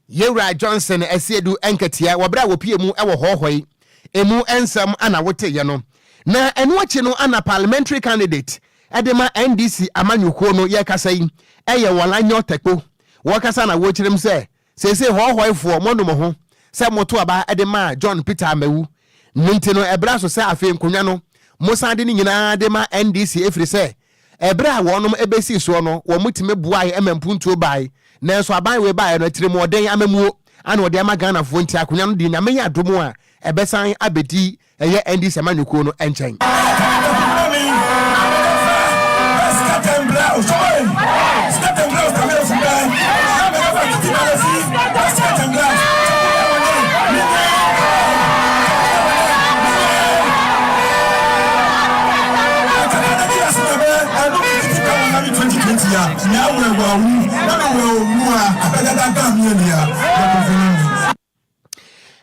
Yewura Johnson esiedu enkatia wobra wopie mu ewo hohoi emu ensam ana wote ye no na enu achi no ana parliamentary candidate edema NDC amanyuko no ye kasai eye walanyo tekpo wakasa na wo kyerem se sese hohoifo monom ho se moto aba edema John Peter Amewu nti no ebra so se afi nkonwa no musa de ni nyina de ma NDC efri se ebra wonom ebesi so no wo mutime buae emampuntuo bai na so aban we bai no tire mo den amamuo ana ode ama Ghana fo nti akonwa no de nyame ya domo a ebesan abedi eye NDC amanyuko no enchen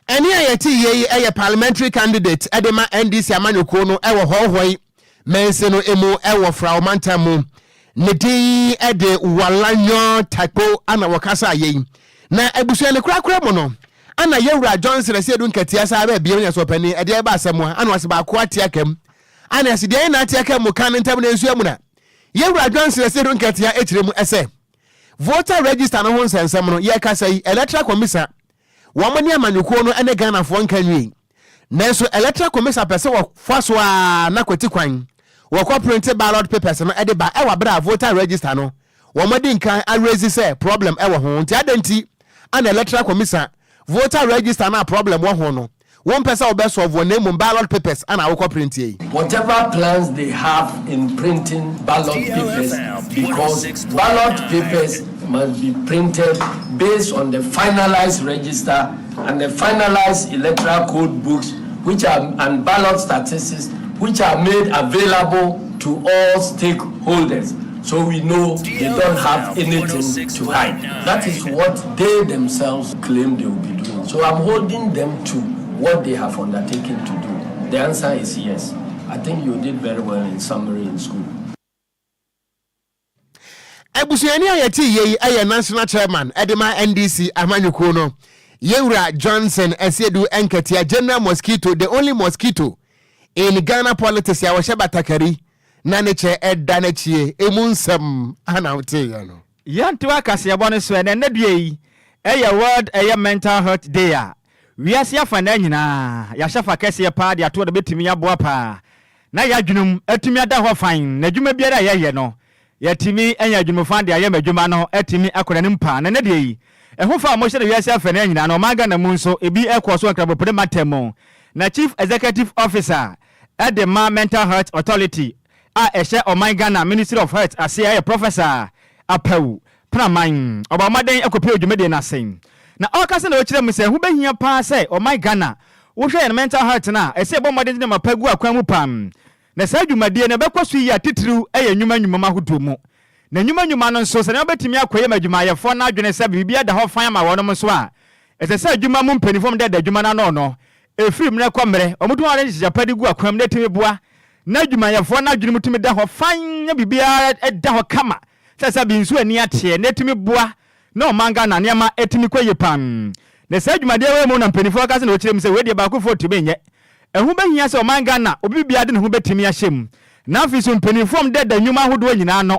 Any ayeti ye parliamentary candidate edema NDC amanyoko no ewo hohoi mense no emu ewo fra omantamu nedi ede walanyo typo ana wakasa ye na ebusu ne kura mo no ana yewura Johnson resedu nketia sa ba bia nya so pani ede ba asemo ana wase ba ko atiakam ana aside na atiakam mu kan ntam na ensu amuna yewura Johnson resedu nketia etiremu ese voter register no ho nsensem no ye kasa yi electoral commission wamani amanyuko no ene Ghana fo nkanwi nanso electoral commission pese wo faso a na kwati kwan wo ko print ballot papers no ede ba e wa bra voter register no wamadi nkan a raise say problem e wo ho nti adanti an electoral commission voter register na problem wo ho no one person will best solve one name ballot papers and our print here. Whatever plans they have in printing ballot papers, because ballot papers must be printed based on the finalized register and the finalized electoral code books, which are and ballot statistics, which are made available to all stakeholders. So we know they don't have anything to hide. That is what they themselves claim they will be doing. So I'm holding them to what they have undertaken to do. The answer is yes. I think you did very well in summary in school. Ebusuani ayeti ye aye national chairman edema NDC amanyuko no Yewura Johnson esiedu enketia general mosquito, the only mosquito in Ghana politics ya washeba takari na neche edanechie emunsam anawte no yantiwa kasiyabone so ene nedue eye world eye mental health day a wiase afana nyina ya shafa kese pa de ato de betimi aboa pa na ya dwunum atumi ada ho fan na dwuma biara ye no yatimi enya dwumu fan de aye madwuma no atimi akora ne mpa na nedue eho fa mo hye wiase afana nyina no maga na mu nso ebi ekoso akrabo pede matemo na chief executive officer at the mental health authority ehye Oman Ghana Ministry of Health ase professor apawu praman obamaden akopie odwumede na sen na okase na okire mu se hu behia pa se Oman Ghana wo hwe mental health na ese bomaden ne mapagu akwan mu pam na sa dwumade ne bekoso yi atitiriu nnwuma mahodo mu na nnwuma no nso se ne obetimi akoye madwuma yefo na adwene se bibia da ho fan ma wono so a ese se adwuma mu mpanifom de adwuma na no efrim ne komre omutu are japadi gu akwan ne timi boa na dwumayefo na dwunu mutumi da ho fan bibia da ho kama sasa bi nsu ani ate na timi boa na omanga na niam etimi kwaye pam na sa dwumade we mu na mpanifo akase na okirem se we de ba ko fo timi nye ehu behia se omanga na obi bia de ne ho betimi ahyem na afisu mpanifo de da nnwuma hodo nyina no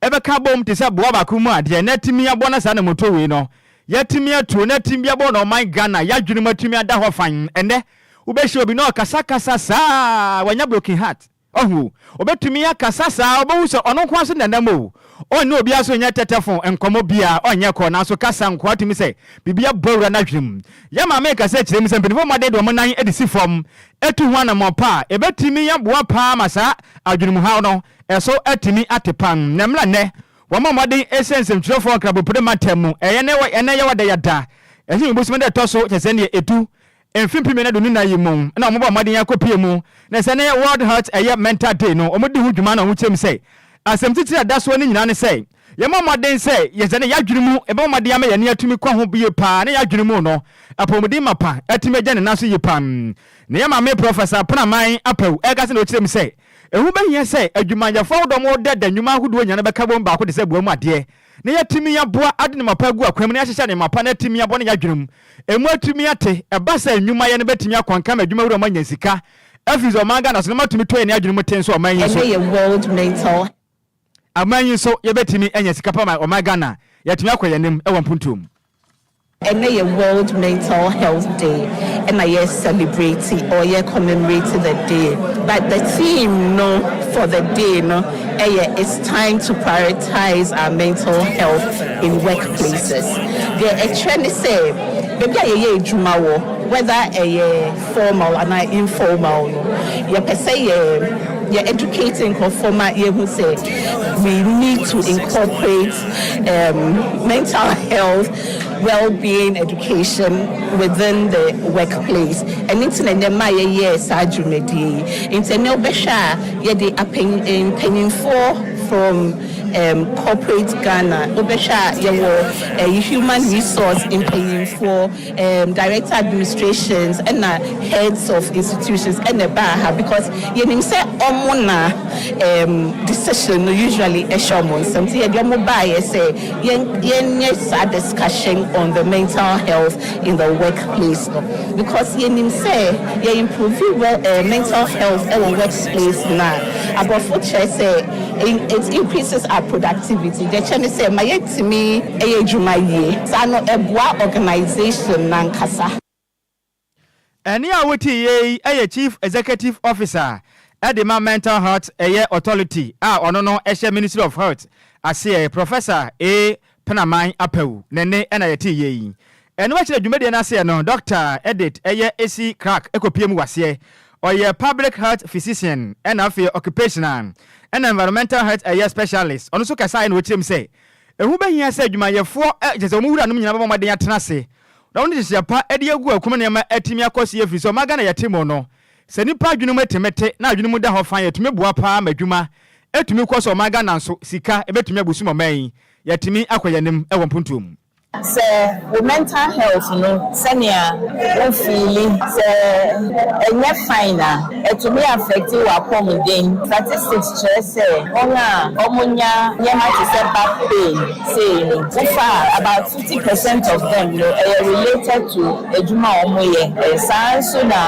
ebeka bom te se boa ba ko mu ade na timi abo na sa na moto we no yatimi atu na timi abo na omanga na ya dwunu matumi ada ho fan ende ubehye obi no kasakasa saa wanya broken heart ohu obetumi akasa saa obewuso ono kwa so nanamo oni obi aso nya tetefon enkomo bia onye ko na so kasa nko atimi se bibia bawura na hwem ya ma make kasa kirem se mpinifo made do nan edisi fom etu ho na mopa ebetumi ya boa pa masa adwunum ha no eso atimi atepan namla ne wama made essence mtrofo krabo prematem ene ye wada yada ehi mbusu de toso chese ne etu enfimpi me na do nina yimu na omo ba maden yakopie mu na se ne world health mental day no omo di hu dwuma na hu chem se asem titira da so ni nyina ne se ye ma maden se ye se ne yadwunumu e ba maden ama ye ne atumi kwa ho biye pa ne yadwunumu no apomodi mapa atime gya ne naso yi pam ne ye ma me professor praman apaw e ga se no kirem se ehu ba hia se adwumayefo do mo de dwuma ahodo nya ne beka bom ba ko de se buamu ade ne yatimi yaboa ade ne mapa gu akwam ne ahyehya ne mapa na timi yabo ne yadwunum emu atumi ate eba se nnwuma ye ne betimi akwanka ma dwuma wura manya sika afizo omanga na so ne matumi to ye ne yadwunum ten so omanyi so ye world mental amanyi so ye betimi anya sika pa ma omanga na yatimi akoye nem e wampuntum and a World Mental Health Day, and I celebrate or commemorate the day. But the theme, for the day, it's time to prioritize our mental health in workplaces. The trend say, whether a formal and informal, you're educating conformer who say we need to incorporate mental health, well-being education within the workplace. And it's in the Maya years, Sajumedi. It's a no besha, yet the opinion from corporate Ghana. Obesha your human resource in paying for director administrations and heads of institutions and the bar because you say omona decision usually a showman. Something you mobile say yes a discussion on the mental health in the workplace because you say you improve mental health in the workplace now. About for say it increases our productivity. The Chinese say my to me a organization nankasa. Any awuti chief executive officer at the mental health authority no Ministry of Health I Professor A Penamai Apeu nene na yeti ye and what the media na say no Dr. Edit AC crack ekopiem wase or public health physician and occupational and environmental health specialist on so kasa in which him say who be here say dwuma ye for just omura no nyina ba maden atena se na woni je pa ede agu akuma ne ma atimi akosi afiri so maga na yetimo no se nipa adwunu metemete na adwunu mu da ho fan yetumi bua pa madwuma etumi koso maga na nso sika ebetumi abusu moman yetumi akoyanim ewo mpuntum. Say mental health senior feeling say finer it may affect you accommoding statistics say omunya nyema to say back pain say so far about 50% of them are related to ejuma omoye so na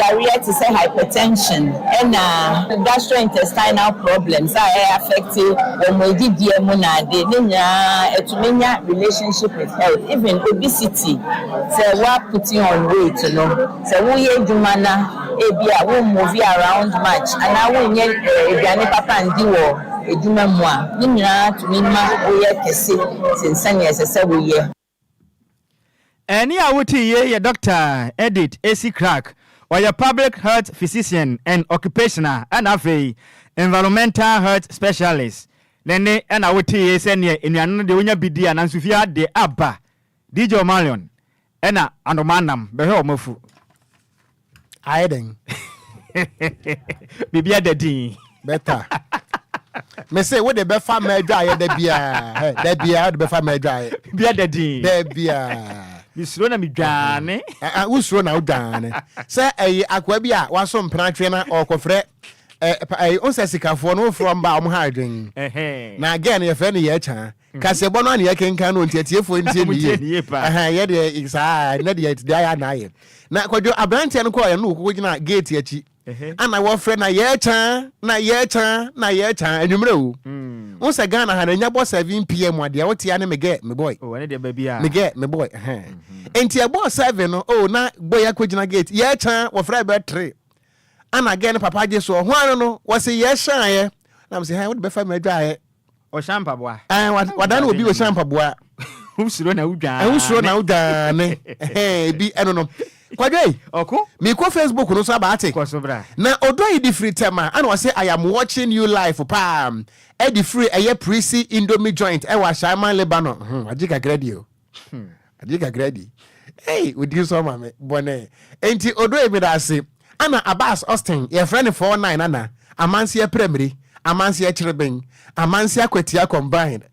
area to say hypertension and gastrointestinal problems are affecting omodi diemu na de nya etumenya relationship with health, even obesity. Say what putting on weight, Say we jumana ebia we move around much, and I will ebiane papa and diwo ejuma mwa. Ninyina to minima we kese since sanya say we ye. Any awuti ye Dr. Edit AC Crack or your public health physician and occupational and environmental health specialist. Nene and I would tell senior in the Unya Bidia and Sofia de Abba, DJ Malion, Enna and Omanam, Beho Mofu. Hiding. Bibia de D. Better. Me say what the befa me dry de bia. De bia the befa me dry. Bia de D. De bia. Miss Rona mi dane. Who's run out dane. Say akwabia was some trainer or cofre. Onse sikafo no from ba harding na again your friend ye cha kase bono na ye kenkan no ntietiefo ntie ni ye de isa na de dia na ye na Kwadwo abrante no ko ye no ko gina gate achi ana wo friend na ye cha enwumre o onse Ghana ha na nya bo 7 pm ade wo tia ne me boy oh ne de babia me boy enti e bo 7 no oh na boy akogina gate ye cha wo friend be 3 and again papa je so ho no was ye shan na me say hey what be fa me dwa o shampa boa wadan obi o shampa boa usuro na udwa ne bi eno no Kwadwo oko me ko Facebook no so abate na odo yi di free tema and was say I am watching you live pam e di free eye prisi indomie joint e wa Shaman Lebanon ajika grade o ajika grade hey we do so mama bone enti odo e bi da se ana Abbas Austin your friend 49 ana amansia primary amansia chireben amansia kwatia combined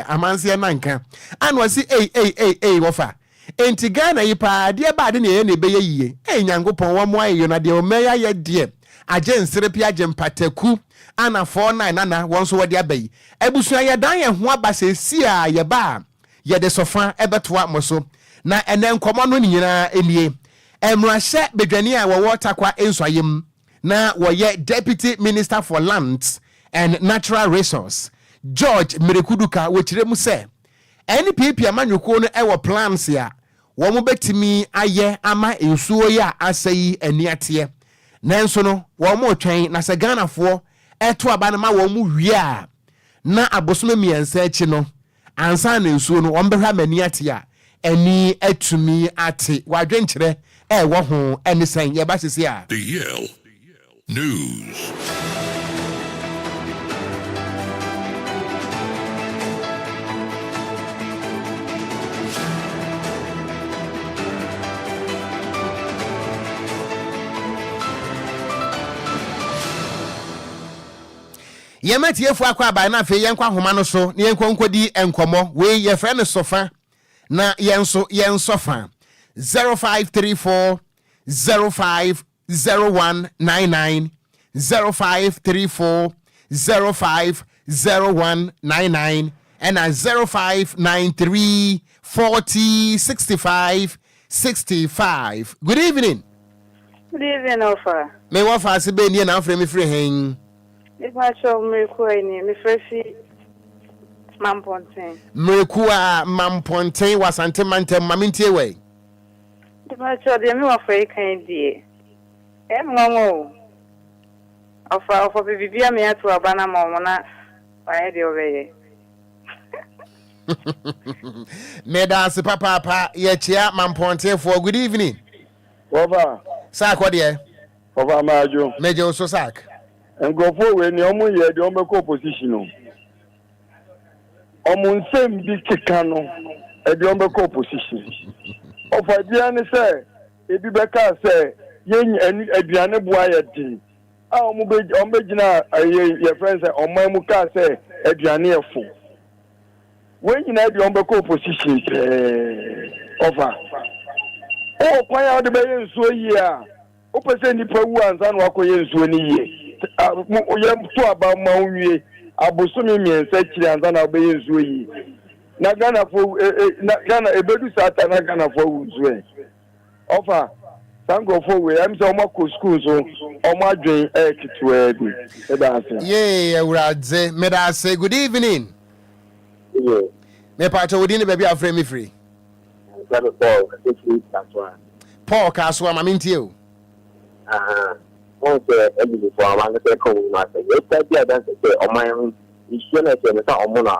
amansia nanka and was hey wofa enti Ghana yi pa de ba de ne be yie nyankopon wo mo ayo na de o meya ye de agensere pia agempataku ana 49 ana won so wode abai ebusua ye dan ye ho abase si a ye ba ye de sofa ebetoa moso na enen komo no nyina enie Emrashe bedwani a wo takwa enswayem na wo ye Deputy Minister for Lands and Natural Resource George Merekuduka wo kiremu se NPP amanyuko no ewo plans ya wo mo betimi aye ama ensuo ya asayi aniate nanso no wo mo twen na se Ghanafo eto aba na ma wo mo wia na abosome miensa echi no ansa na ensuo no wo mbehwa maniate a ani atumi ate wadwenkyere wo ho enisan ye ba sisi a DL News. Yemati efu akwa ba na fe yenkwa homa no so ne yenkwa nkodi enkomo we ye friend sofa na yensofa 0534 050199 0534 050199 and 0593 40 65 65. Good evening. Good evening, Alpha. Me wa fa se be ni na afre me free hen. Me pa cho me ko ni me freshi Mamponten. Meku a Mamponten wasante mantem mamintie we. Me pa cho de me wa fa kan die. Ngongo. Alpha bibia me atu abana mo na fa de obeye. Medasi papa ye chia Mamponten for good evening. Over. Sak what there? Over Majo. Major so sak. And go forward when you hear the Omeko position. Omunsem bi kekano e the Omeko position. Of a diane say, e bi beka say, yen aduane boa ye din. Ah ombegina your friends say omamuka say aduane efo. When you know the Omeko position over. Oh, kwan ya de be nsuo yi a. O pese nipa wu anza no akoye nsuo ni yi. Oyem to aba mawie abosome miensa kiri anza na be nsuo yi. Na Ghana fo Ghana ebedu sata na Ghana fo nsuo. Ofa sango fo we am say omo ko school so omo adwen kitwe bi. E da ase. Yeah, Ewuradze, me da say good evening. Yeah. Me pa to wodi ne baby afre me free. Paul Kaswa mamintie o. Wọ́n ṣe ẹbí fún àwọn akẹ́kọ̀ọ́ kan wọ́n máa ṣe yẹ ká bí àdáńtẹ̀ pé ọmọ ẹ̀rún iṣẹ́ náà ṣe ẹ̀mẹ́ta ọmọ náà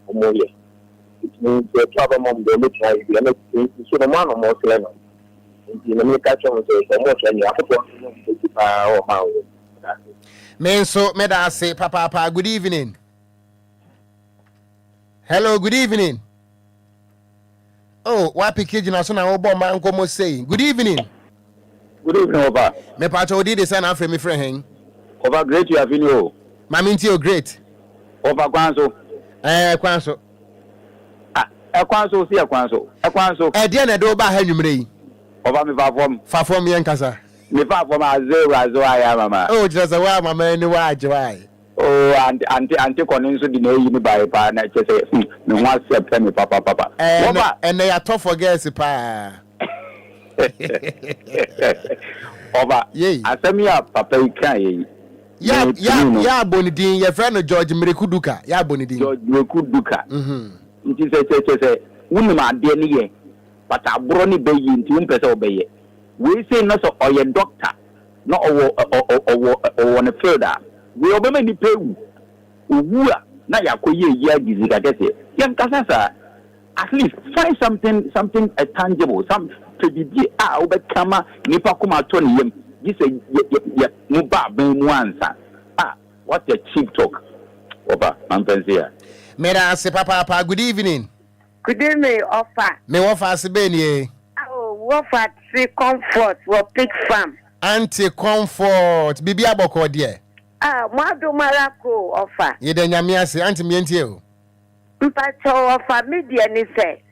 ọmọ yẹ ìtumọ̀ ṣe tó àbámọ́ ọmọdé olóòtú ayé ìgbìyànjú ẹ̀mẹ́ ti ṣe ọmọ àná ọmọ ọ̀sẹ̀ náà ìdí ẹ̀mẹ́ ká tí wọ́n ṣe ọmọ ọ̀sẹ̀ ní àkókò ọ̀sẹ̀ pa ọmọ àwọn. Me so me da say papa good evening. Hello, good evening. Oh, what package na so na wo bo man komo say. Good evening. Good evening, Oba. Me pacho odi de say na afre me friend hen. Oba, great you have been you. Maminti o great. Oba Kwanso. Kwanso. Kwanso si Kwanso. De na do ba ha nwumre yi. Oba me fa form yen kasa. Me fa form azo aya mama. Oh, just wa mama ni wa ajwai. Oh, anti konin so di na yi ni ba pa na che say me ho accept me papa. Oba and they are tough for girls pa. Oba, asemi a papa kan yi. Ya bonidin your friend George Mrekuduka. Ya bonidin. George Mrekuduka. Nti say wonu ma de ni ye. But abro ni be yi nti unpese obeye. We say no so oye doctor. No owo ne fielder. We obema ni pewu. Owua na yakoye yi agizi ka kese. Yan kasasa at least find something tangible, some PDD obekama nipa kuma to ne yem. This ye mu ba ben mu ansa. What a cheap talk. Oba, I'm here. Mera se papa, good evening. Good evening, Ofa. Me wofa se beni. Oh, wofa tree comfort wo pig farm. Anti-comfort. Bibi aboko die. Mwadu marako, Ofa. Yede nyame ase anti mientie o. Mpacho Ofa media ni se.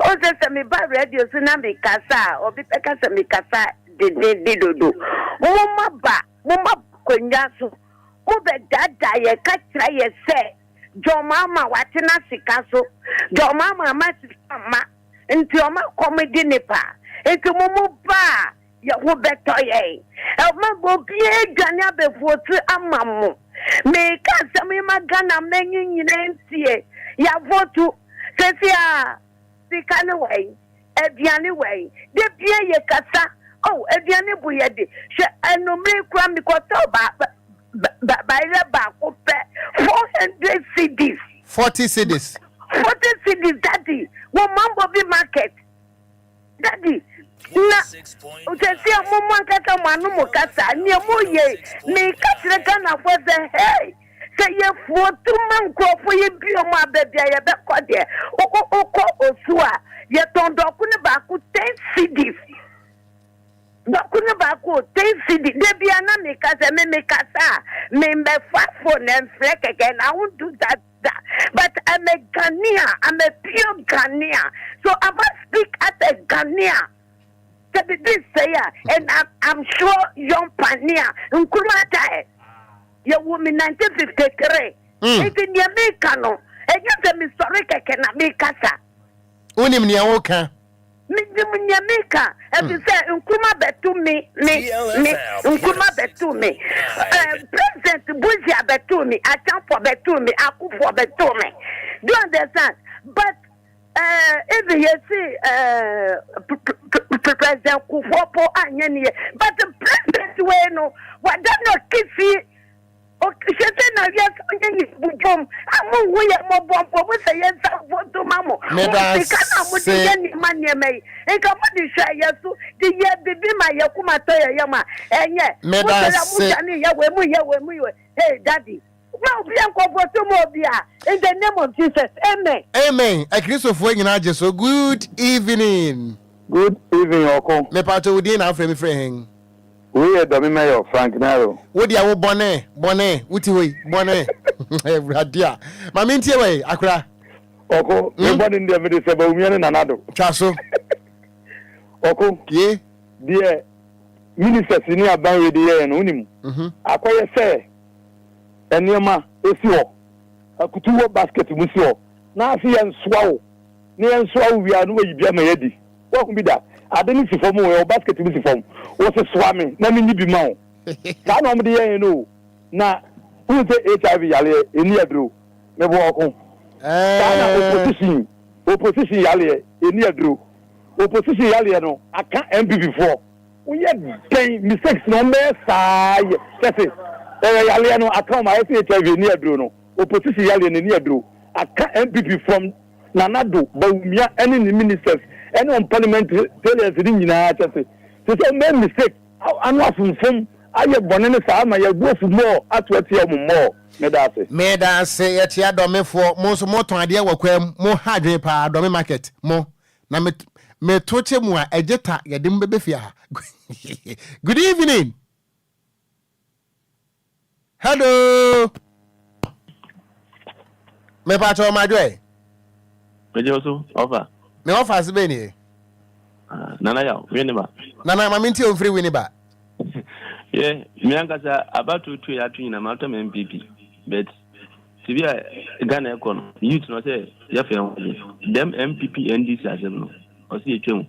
O se me ba radio so na me kasa, obi peka se me kasa de dodo. Mumma konya so. Mo be dada ye ka kira ye se. Jo mama watina sika so. Jo mama ma sika nti o ma comedy nipa. Enti mumu ba ya wo beto ye. E ma go bie gane abefuotu amamu. Me ka se me magana menyi nyine ntie. Ya votu sesia sika ne wai. Ediane wai. De bie ye kasa. Oh, ediane bu ye de. She enomre kura mi koto ba ko pe 400 CDs. 40 CDs. 40 CDs, Daddy. One mambo be market. Daddy. Na utesi amumu ankata manu mukasa ni amuye me kasire kana for the hey say ye fotu man krofo ye bio ma bebia ye be kode oko osua ye tondo ku ne ba ku 10 CDs Bakuna bako TCD debiana me kasa me phone and fleck again. I won't do that. But I'm a Ghanaian. I'm a pure Ghanaian. So I must speak as a Ghanaian. To be this say, and I'm sure young Pania Nkumata, your woman 1953. It's in Jamaica, no. And you tell me sorry, I cannot make casa. Unim Niaoka. Jamaica, as you say, Nkuma Betumi, me, Nkuma Betumi, President Buzia Betumi, Atampo Betumi, Akufo Betumi. Do you understand? But if you see President Kufopo Anyani, but the president way no, what does not kiss you? Okay, na yes, onye bujom. Amu we mo bombo we say yes to mamo. Kana mo di ni manye me. E ka mo di sha yesu. Di ye bibi ma ye kuma to ye yama. Enye. Mo tell mu ye we mu. Hey daddy. Well, we are going to Mobia in the name of Jesus. Amen. Amen. A Christopher Nyinaje. So good evening. Good evening, Oko. Me pato within our friend. We are the mayor, Frank Naro. What do you bonnet? Uti bonnet. Radia. Maminti away, Accra. Oko, you born in the video about me and another. Chasso. Oko, ye, dear minister, senior band with the air and unim. Acquire say, and near ma, if you a couture basket, monsieur. Now see and swallow. Near and swallow, we are no way be my ready. What can be that? I didn't see for more basket to be form. What's a swimming? Let me be more. That on the air, you know. Now, who's the HIV yale in near drew? Never walk home. Opposition yale in near drew. Opposition yale, no. I can't envy before. We had mistakes no more. That's it. Yale, no. I come. I see HIV near drew. No. Opposition yale in near drew. I can't envy from Nanado, but we are any ministers. Any on parliament failures in United so make mistake. I'm not from I have one in the summer, I go for more at what you more. Meda say at ya domain for most motor idea work more hard pa domain market more. Na me toche mua ejeta ya dimbe fia. Good evening. Hello. Me pato madwe. Me also offer. Me offer sibeni. Nana ya Winneba. Nana maminti on free Winneba. Yeah, me ankasa about to ya twin na matter MPP. But Sibia Ghana ekon youth no say ya fe them MPP NDC asem no. O si etwem.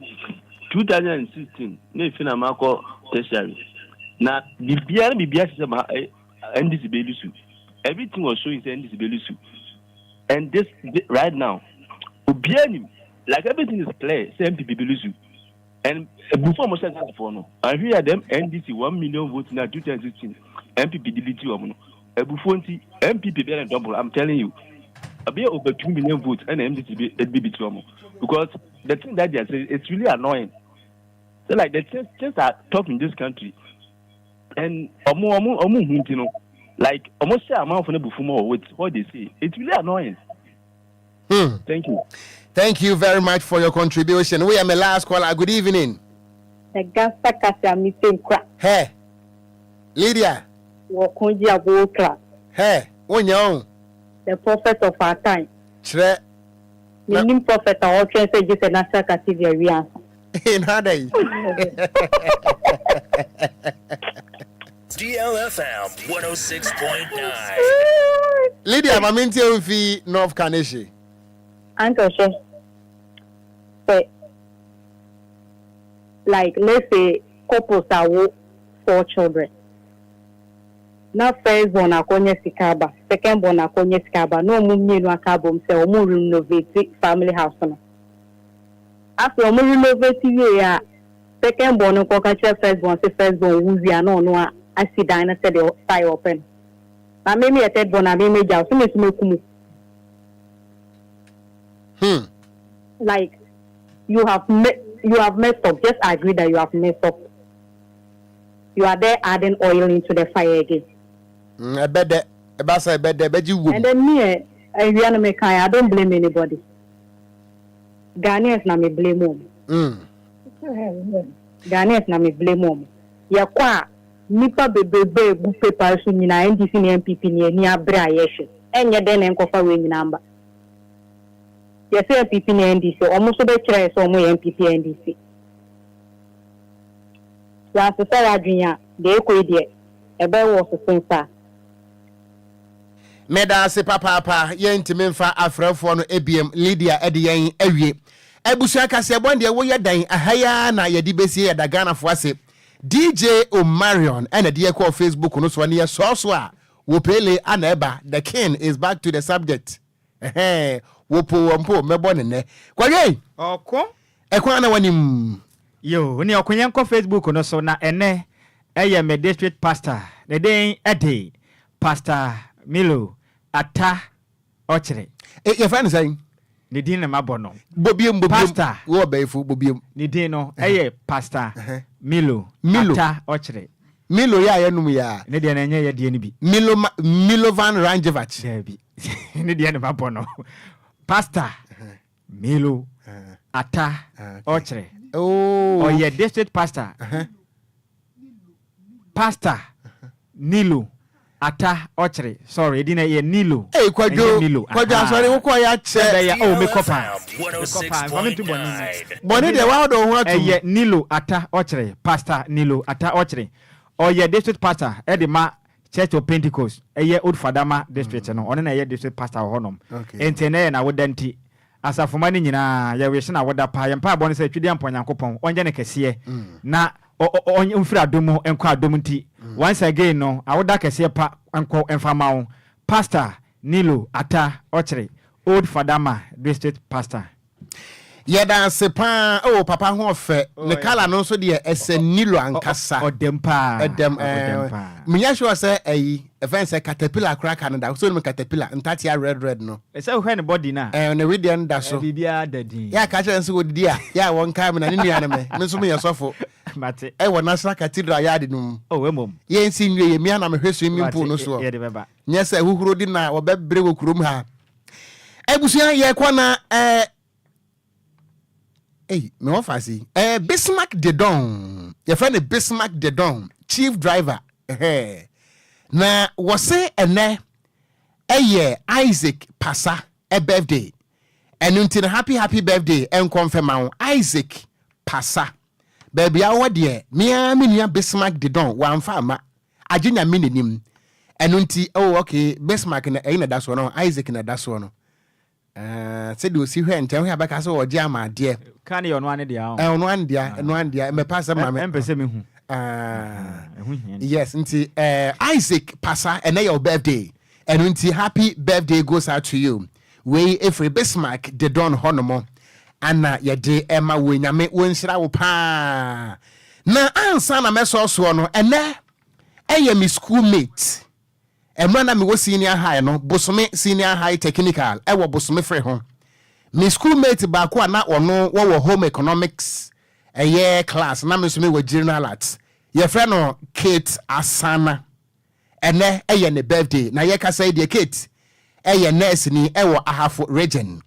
2016 na ifina mako tertiary. Na bibia se ma NDC belusu. Everything was showing NDC belusu. And this right now Obianim like everything is clear, say MPP belusu. And before most of that for no, I hear them NDC 1 million votes in 2016. MPP delete you. Before MPP be double. I'm telling you, be over 2 million votes and MDC be between because the thing that they are saying it's really annoying. So like the things are talking in this country, and you know, like almost say amount for the before what they say. It's really annoying. Thank you. Thank you very much for your contribution. We are my last caller. Good evening. Hey, Lydia. Okogyeabour Ocran. Hey, Onyon. The prophet of our time. Tre. The new prophet of our time said, "Just a national category." In Haday. DLFM 106.9. Lydia, Maminti Ofi North Kaneshi. Uncle Shay. Like, let's say couples are 4 children. Now, first born akonye sikaba, second born akonye sikaba. No mummy no akabo mse omu renovate family house no. After omu renovate ya second born no kokache first born wuzi ano no accident na said the fire open. Na me a third born na me jaw so me kumu. Like you have messed up. Just agree that you have messed up. You are there adding oil into the fire again. I bet that. And then me, I don't blame anybody. Ghanaians na me blame them. Ghanaians na me blame om. Ya kwa nipa bebebe bu paper so nyina NDC na MPP ni ani abra yehwe. Enye den enkofa we nyina mba. Ya say MPP na NDC omo so be kire so omo MPP NDC. Ya so say adwenya de ekoi de ebe wo so sensa. Meda se papa yentime mfa afrafo no ebiem Lydia ediyen awie ebusua kase bonde wo yedan ahaya na yedi besi ya Ghana fo ase DJ Omarion and de ko Facebook no so ne so a wo pele aneba the king is back to the subject wo po wompo mebo ne kwaye oko ekwa na wanim yo ni okunyen ko Facebook no so na ene eye me district pastor the day ede pastor Milo ata ochre your friend saying ni din na mabono bobiem pastor wo baifu bobiem ni din no eye pastor Milo ata ochre Milo ya yanum ya ne dia na enye ye die ni bi Milo van Ranjevat bi ne dia na mabono pastor Milo ata ochre oh ye district pastor pastor Nilo ata ochre sorry edina ye Nilo Kwadwo sorry wo ko ya che ya o me kopa boni de wa do ho atu ye Nilo ata ochre pastor Nilo ata ochre o ye district pastor e de ma Church of Pentecost ye Old Fadama district no ono na ye district pastor honom entene na wodanti asafoma ni nyina ye wehye na woda pa ye mpa boni se twidi ampo Nyankopon onje ne kese na on mfiri adomu enko adomu nti once again no awoda kese pa enko enfama wo pastor Nilo ata ochre Old Fadama district pastor yeda sepa papa ho ofe ne kala no so de ese Nilo ankasa odempa munya sure say events caterpillar crack Canada so no caterpillar ntati red no say hwe ne body na ne we dey nda so bibia dadi ya ka chere nso wodi dia ya won kai me na ne nua me nso me yesofo mate wo national cathedral ya de num emom ye nsi nwie ye mia na me hwesu mi mpo no so ye de beba nya say huhuro di na wo bebre wo kurom ha ebusuan ye kwana me ofasi Bismarck Dedon your friend Bismarck Dedon chief driver na wose ene Isaac Pasa birthday and happy birthday and confirm Isaac Pasa baby awo de me Bismarck Dedon wan fama agenya minim enunti okay Bismarck na da so no Isaac na da so no said you see her and tell her back as or jam dear can you on one dia one dia me pass ma empese me hu yes nti Isaac Pasa and your birthday and nti happy birthday goes out to you we every Bismarck the don honomo ana ye de Emma we nyame wonhira wo pa na ansa na meso so no ene me schoolmate Emrana mi wo senior high no bosome senior high technical wo bosome free ho mi schoolmate ba ko na ono wo home economics class na me so me wo general arts ye friend no Kate Asana ene ne birthday na ye ka say de Kate nurse ni wo Ahafo region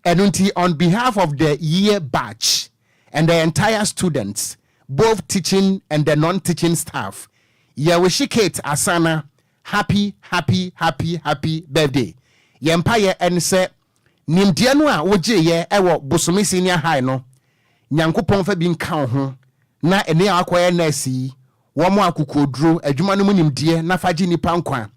enunti on behalf of the year batch and the entire students both teaching and the non-teaching staff ye wish Kate Asana happy birthday yempire en se nimdia no a woje ye ewo bosome senior high no Nyankopon fa bi nka ho na ene akoye nurse wo mo akokoduro adwuma no mu nimdie na faji nipa nkwa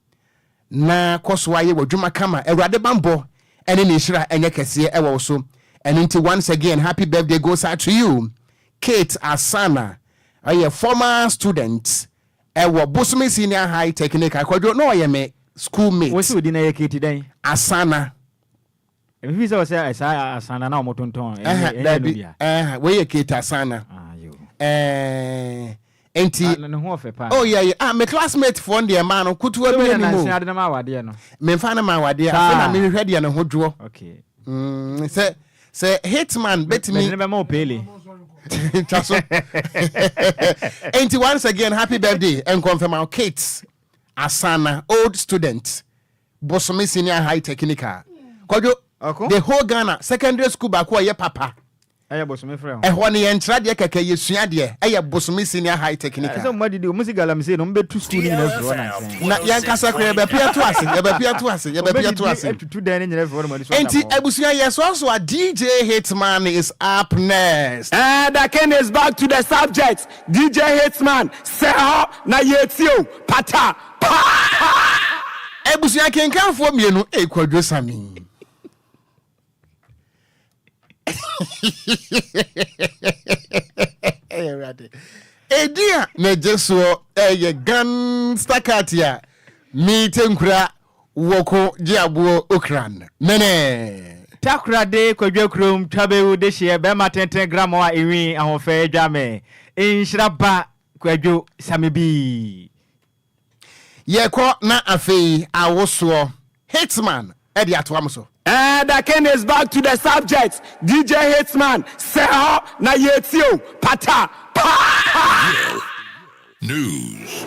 na koso aye wadwuma kama Awurade bambo ene ne hira enye kese ewo so and once again happy birthday goes out to you Kate Asana a former student ewo bosome senior high technical Kwadwo no ye me schoolmate wo se di na ye Kate dan Asana if you say Asana na omotonton we ye Kate Asana enti oh yeah my classmate for the man kutuwa bi ni mo me fa na ma wade na me hwede ya ne hodwo okay say hitman bet me me ma pele Chaso. And once again, happy birthday and confirm our Kate Asana, old student, Bosome Senior High Technical. Kwadwo, the whole Ghana secondary school back where your papa. Aya bosome frɛ. Ehwo ne yentra de keke yesua de eye bosome senior high technical. So mmadi de omusi galamse no mbetu school ni na frɛ na. Na yankasa kra be pia to ase, ye be pia to ase, ye be pia to ase. Tutu dan ni nyere frɛ no madi so. Enti abusua yes also a DJ Hitman is up next. And again is back to the subject. DJ Hitman say na yetio pata. Abusua kenkanfo mienu Kwadwo Sammy. Edia na jeso gan stakatia mi tenkura Okogyeabour Ocran nene takura de Kwadwo krom twabewu de hye be ma 10 gram wa ewi ahofa adwame Nhyiraba Kwadwo Sammy bi yeko na afei awoso Hitman edi atoamso. And again is back to the subject. DJ Hitman say na yetio pata. News.